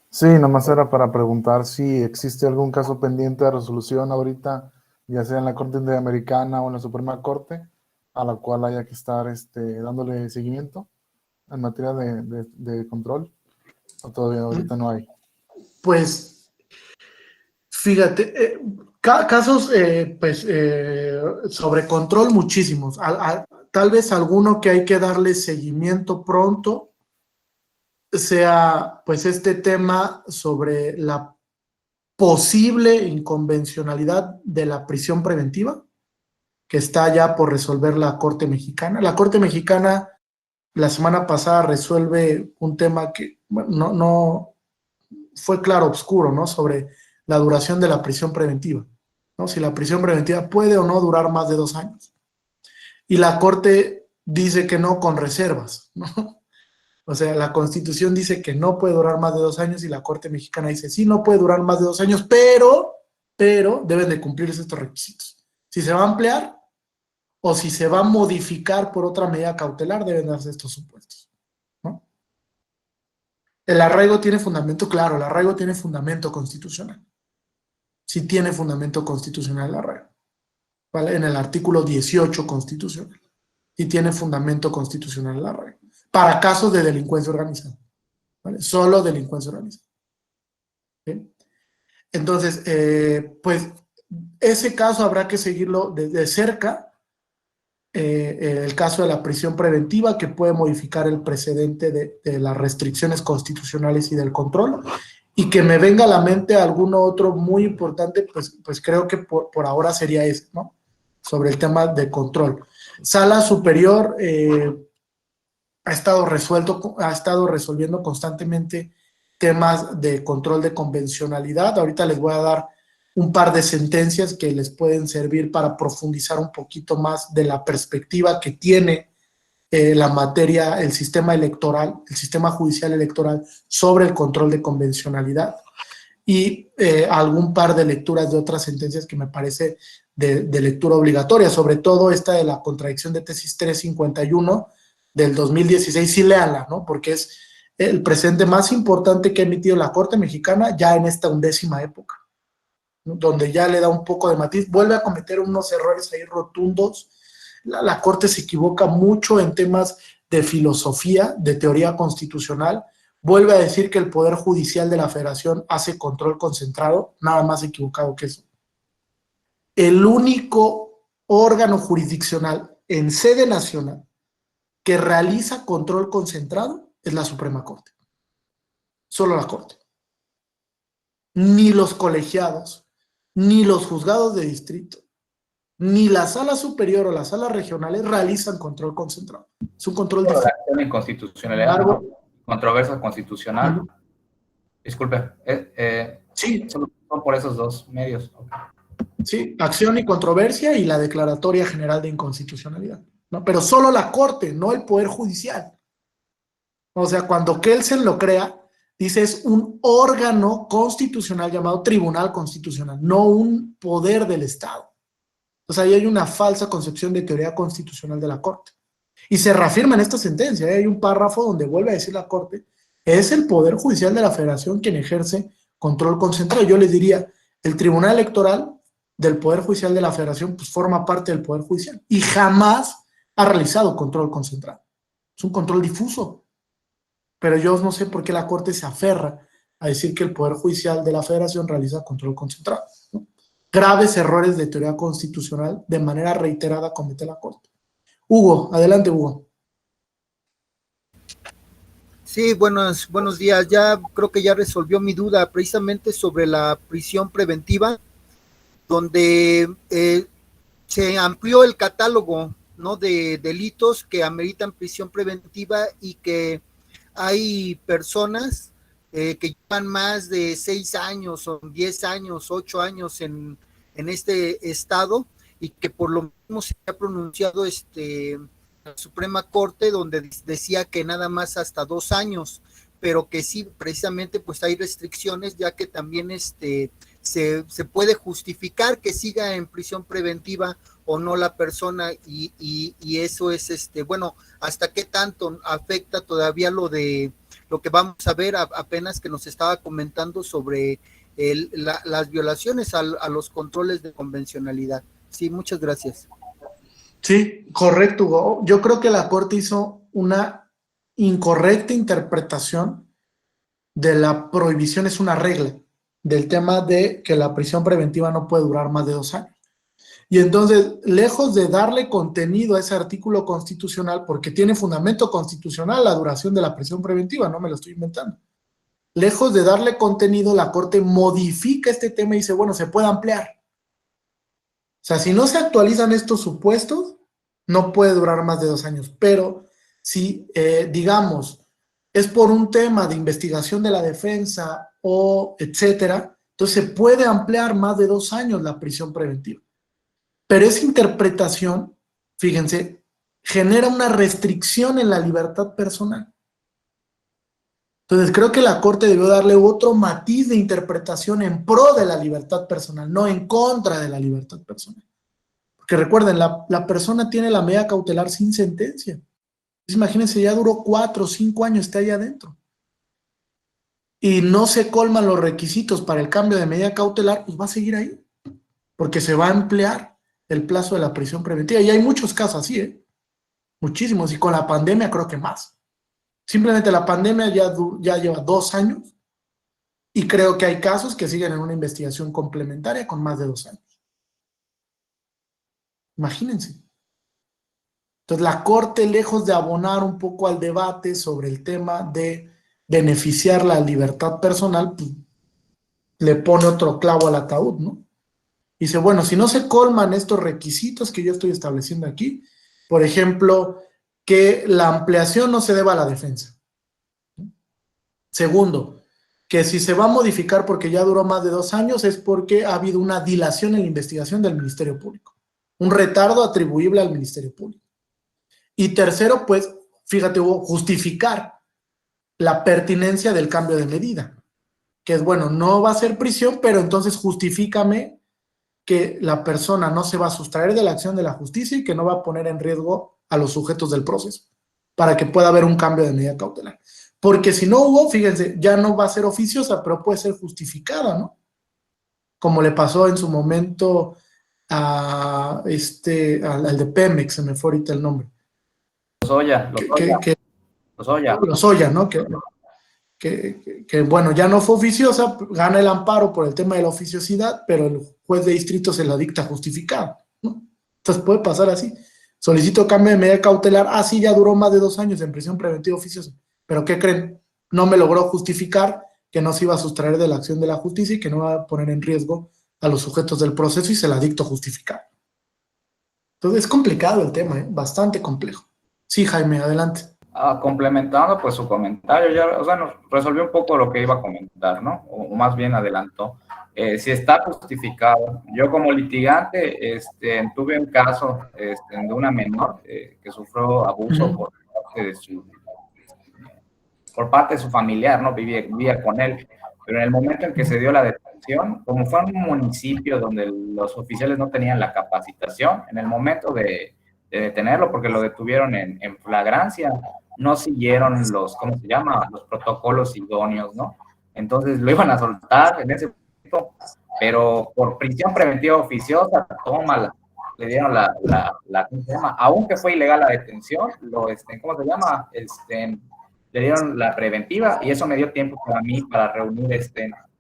Sí, nomás era para preguntar si existe algún caso pendiente de resolución ahorita, ya sea en la Corte Interamericana o en la Suprema Corte, a la cual haya que estar dándole seguimiento en materia de control, o todavía ahorita no hay. Pues, fíjate, casos sobre control muchísimos. Tal vez alguno que hay que darle seguimiento pronto sea pues este tema sobre la posible inconvencionalidad de la prisión preventiva, que está ya por resolver la Corte Mexicana. La Corte Mexicana la semana pasada resuelve un tema que bueno, no fue claro oscuro, ¿no? Sobre la duración de la prisión preventiva, ¿no? Si la prisión preventiva puede o no durar más de 2 años. Y la Corte dice que no, con reservas, ¿no? O sea, la Constitución dice que no puede durar más de 2 años y la Corte Mexicana dice, sí, no puede durar más de 2 años, pero deben de cumplirse estos requisitos. Si se va a ampliar o si se va a modificar por otra medida cautelar, deben darse estos supuestos, ¿no? El arraigo tiene fundamento, claro, el arraigo tiene fundamento constitucional. Sí tiene fundamento constitucional el arraigo, ¿vale? En el artículo 18 constitucional. Sí tiene fundamento constitucional el arraigo. Para casos de delincuencia organizada, ¿vale? Solo delincuencia organizada. ¿Sí? Entonces, pues, ese caso habrá que seguirlo de cerca. El caso de la prisión preventiva, que puede modificar el precedente de las restricciones constitucionales y del control, Y que me venga a la mente alguno otro muy importante, pues creo que por ahora sería ese, ¿no? Sobre el tema de control. Sala Superior ha estado resolviendo constantemente temas de control de convencionalidad. Ahorita les voy a dar un par de sentencias que les pueden servir para profundizar un poquito más de la perspectiva que tiene la materia, el sistema electoral, el sistema judicial electoral sobre el control de convencionalidad, y algún par de lecturas de otras sentencias que me parece de lectura obligatoria, sobre todo esta de la contradicción de tesis 351 del 2016, sí léanla, ¿no? Porque es el precedente más importante que ha emitido la Corte Mexicana ya en esta 11ª época, ¿no? Donde ya le da un poco de matiz, vuelve a cometer unos errores ahí rotundos. La Corte se equivoca mucho en temas de filosofía, de teoría constitucional, vuelve a decir que el Poder Judicial de la Federación hace control concentrado, nada más equivocado que eso. El único órgano jurisdiccional en sede nacional que realiza control concentrado es la Suprema Corte. Solo la Corte. Ni los colegiados, ni los juzgados de distrito, ni la sala superior o las salas regionales realizan control concentrado. Es un control La diferente. acción de inconstitucionalidad, ¿no? Controversia constitucional. Disculpe. Sí. Solo son por esos dos medios. Sí, acción y controversia y la declaratoria general de inconstitucionalidad, ¿no? Pero solo la Corte, no el Poder Judicial. O sea, cuando Kelsen lo crea, dice es un órgano constitucional llamado Tribunal Constitucional, no un poder del Estado. O sea, ahí hay una falsa concepción de teoría constitucional de la Corte. Y se reafirma en esta sentencia, hay un párrafo donde vuelve a decir la Corte, es el Poder Judicial de la Federación quien ejerce control concentrado. Yo les diría, el Tribunal Electoral del Poder Judicial de la Federación pues forma parte del Poder Judicial y jamás ha realizado control concentrado. Es un control difuso. Pero yo no sé por qué la Corte se aferra a decir que el Poder Judicial de la Federación realiza control concentrado, ¿no? Graves errores de teoría constitucional de manera reiterada comete la Corte. Hugo, adelante, Hugo. Sí, buenos días. Ya creo que ya resolvió mi duda precisamente sobre la prisión preventiva, donde se amplió el catálogo, ¿no?, de delitos que ameritan prisión preventiva y que hay personas que llevan más de 6 años o 10 años, 8 años en este estado y que por lo mismo se ha pronunciado la Suprema Corte, donde decía que nada más hasta 2 años, pero que sí, precisamente pues hay restricciones, ya que también se puede justificar que siga en prisión preventiva o no la persona, y eso es bueno, hasta qué tanto afecta todavía lo que vamos a ver apenas que nos estaba comentando sobre las violaciones a los controles de convencionalidad. Sí, muchas gracias. Sí, correcto, Hugo. Yo creo que la Corte hizo una incorrecta interpretación de la prohibición, es una regla, del tema de que la prisión preventiva no puede durar más de 2 años. Y entonces, lejos de darle contenido a ese artículo constitucional, porque tiene fundamento constitucional la duración de la prisión preventiva, no me lo estoy inventando. Lejos de darle contenido, la Corte modifica este tema y dice, bueno, se puede ampliar. O sea, si no se actualizan estos supuestos, no puede durar más de 2 años. Pero si, digamos, es por un tema de investigación de la defensa o etcétera, entonces se puede ampliar más de 2 años la prisión preventiva. Pero esa interpretación, fíjense, genera una restricción en la libertad personal. Entonces creo que la Corte debió darle otro matiz de interpretación en pro de la libertad personal, no en contra de la libertad personal. Porque recuerden, la persona tiene la medida cautelar sin sentencia. Entonces, imagínense, ya duró 4 o 5 años, está ahí adentro. Y no se colman los requisitos para el cambio de medida cautelar, pues va a seguir ahí. Porque se va a ampliar el plazo de la prisión preventiva. Y hay muchos casos así, muchísimos. Y con la pandemia creo que más. Simplemente la pandemia ya lleva 2 años y creo que hay casos que siguen en una investigación complementaria con más de 2 años. Imagínense. Entonces la Corte, lejos de abonar un poco al debate sobre el tema de beneficiar la libertad personal, pues le pone otro clavo al ataúd, ¿no? Dice, bueno, si no se colman estos requisitos que yo estoy estableciendo aquí, por ejemplo, que la ampliación no se deba a la defensa. Segundo, que si se va a modificar porque ya duró más de 2 años es porque ha habido una dilación en la investigación del Ministerio Público, un retardo atribuible al Ministerio Público. Y tercero, pues, fíjate, justificar la pertinencia del cambio de medida, que es, bueno, no va a ser prisión, pero entonces justifícame que la persona no se va a sustraer de la acción de la justicia y que no va a poner en riesgo a los sujetos del proceso, para que pueda haber un cambio de medida cautelar. Porque si no hubo, fíjense, ya no va a ser oficiosa, pero puede ser justificada, ¿no? Como le pasó en su momento a al de Pemex, se me fue ahorita el nombre. Lozoya, Lozoya, ¿no? Que, bueno, ya no fue oficiosa, gana el amparo por el tema de la oficiosidad, pero el juez de distrito se la dicta justificada, ¿no? Entonces puede pasar así. Solicito cambio de medida cautelar, sí, ya duró más de 2 años en prisión preventiva oficiosa. ¿Pero qué creen? No me logró justificar que no se iba a sustraer de la acción de la justicia y que no va a poner en riesgo a los sujetos del proceso y se la dicto justificar. Entonces es complicado el tema, bastante complejo. Sí, Jaime, adelante. Complementando pues su comentario, ya, o sea, nos resolvió un poco lo que iba a comentar, ¿no? O más bien adelantó. Si está justificado. Yo como litigante tuve un caso de una menor que sufrió abuso por parte de su familiar, ¿no? Vivía con él, pero en el momento en que se dio la detención, como fue en un municipio donde los oficiales no tenían la capacitación, en el momento de detenerlo, porque lo detuvieron en flagrancia, no siguieron ¿cómo se llama? Los protocolos idóneos, ¿no? Entonces lo iban a soltar en ese momento, pero por prisión preventiva oficiosa, tómala. Le dieron ¿cómo se llama? Aunque fue ilegal la detención, ¿cómo se llama? Le dieron la preventiva y eso me dio tiempo para mí para reunir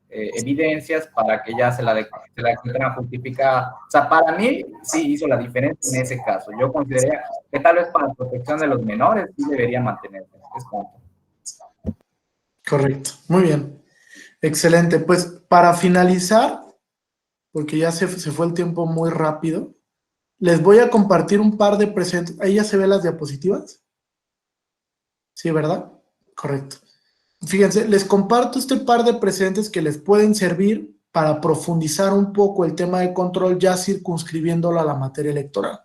evidencias para que ya se la encontraran justificada. O sea, para mí sí hizo la diferencia en ese caso. Yo consideré que tal vez para la protección de los menores sí debería mantenerse. Correcto, muy bien. Excelente. Pues para finalizar, porque ya se fue el tiempo muy rápido, les voy a compartir un par de precedentes. ¿Ahí ya se ven las diapositivas? Sí, ¿verdad? Correcto. Fíjense, les comparto este par de precedentes que les pueden servir para profundizar un poco el tema de control, ya circunscribiéndolo a la materia electoral.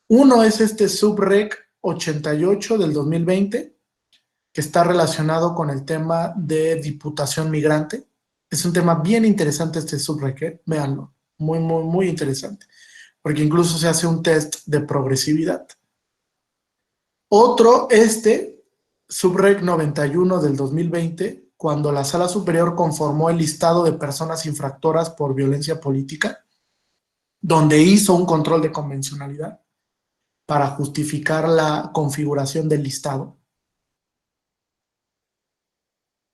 Uno es Subrec 88 del 2020, que está relacionado con el tema de diputación migrante. Es un tema bien interesante Subrec, véanlo, muy, muy, muy interesante, porque incluso se hace un test de progresividad. Otro, Subrec 91 del 2020, cuando la Sala Superior conformó el listado de personas infractoras por violencia política, donde hizo un control de convencionalidad para justificar la configuración del listado.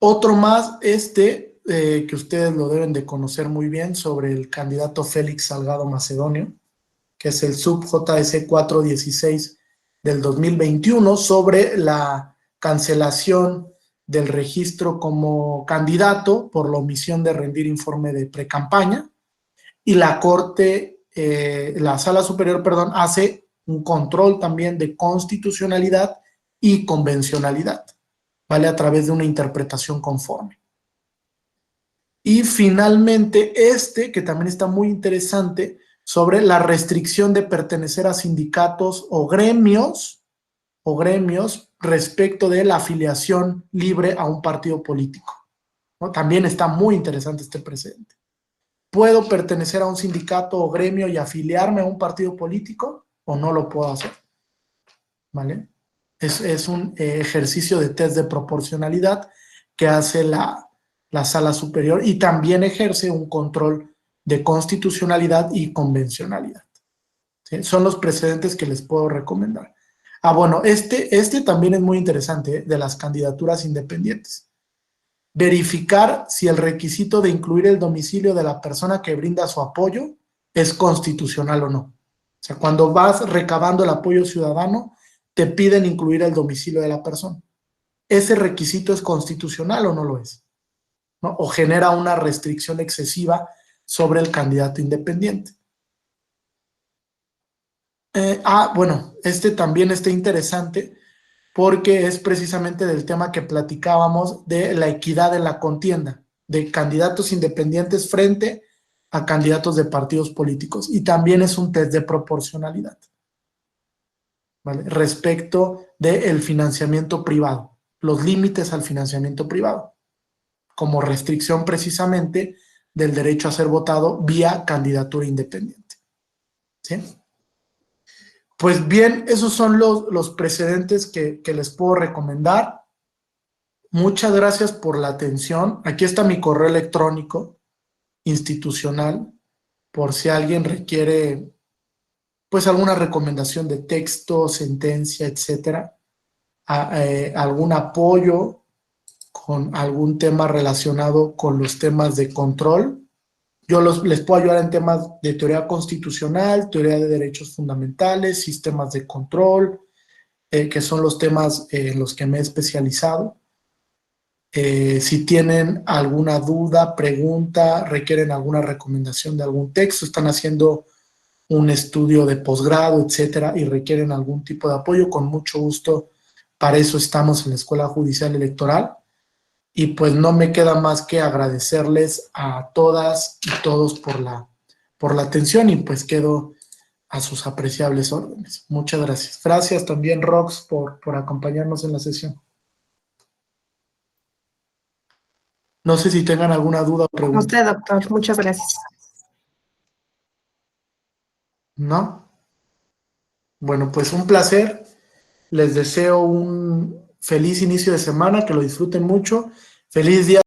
Otro más, que ustedes lo deben de conocer muy bien, sobre el candidato Félix Salgado Macedonio, que es el sub JS 416 del 2021, sobre la cancelación del registro como candidato por la omisión de rendir informe de precampaña, y la Sala Superior, hace un control también de constitucionalidad y convencionalidad, ¿vale? A través de una interpretación conforme. Y finalmente que también está muy interesante, sobre la restricción de pertenecer a sindicatos o gremios respecto de la afiliación libre a un partido político, ¿no? También está muy interesante este precedente. ¿Puedo pertenecer a un sindicato o gremio y afiliarme a un partido político o no lo puedo hacer? ¿Vale? Es un ejercicio de test de proporcionalidad que hace la Sala Superior y también ejerce un control de constitucionalidad y convencionalidad. ¿Sí? Son los precedentes que les puedo recomendar. Bueno, este también es muy interesante, de las candidaturas independientes. Verificar si el requisito de incluir el domicilio de la persona que brinda su apoyo es constitucional o no. O sea, cuando vas recabando el apoyo ciudadano, te piden incluir el domicilio de la persona. ¿Ese requisito es constitucional o no lo es? ¿no? O genera una restricción excesiva sobre el candidato independiente. Bueno, este también está interesante porque es precisamente del tema que platicábamos de la equidad en la contienda, de candidatos independientes frente a candidatos de partidos políticos. Y también es un test de proporcionalidad, ¿vale? Respecto del financiamiento privado, los límites al financiamiento privado, como restricción precisamente del derecho a ser votado vía candidatura independiente. ¿Sí? Pues bien, esos son los precedentes que les puedo recomendar. Muchas gracias por la atención. Aquí está mi correo electrónico institucional, por si alguien requiere pues alguna recomendación de texto, sentencia, etcétera, algún apoyo con algún tema relacionado con los temas de control. Yo les puedo ayudar en temas de teoría constitucional, teoría de derechos fundamentales, sistemas de control, que son los temas en los que me he especializado. Si tienen alguna duda, pregunta, requieren alguna recomendación de algún texto, están haciendo un estudio de posgrado, etcétera, y requieren algún tipo de apoyo, con mucho gusto, para eso estamos en la Escuela Judicial Electoral. Y pues no me queda más que agradecerles a todas y todos por la atención y pues quedo a sus apreciables órdenes. Muchas gracias. Gracias también, Rox, por acompañarnos en la sesión. No sé si tengan alguna duda o A pregunta. usted, doctor. Muchas gracias. ¿No? Bueno, pues un placer. Les deseo un feliz inicio de semana, que lo disfruten mucho. Feliz día.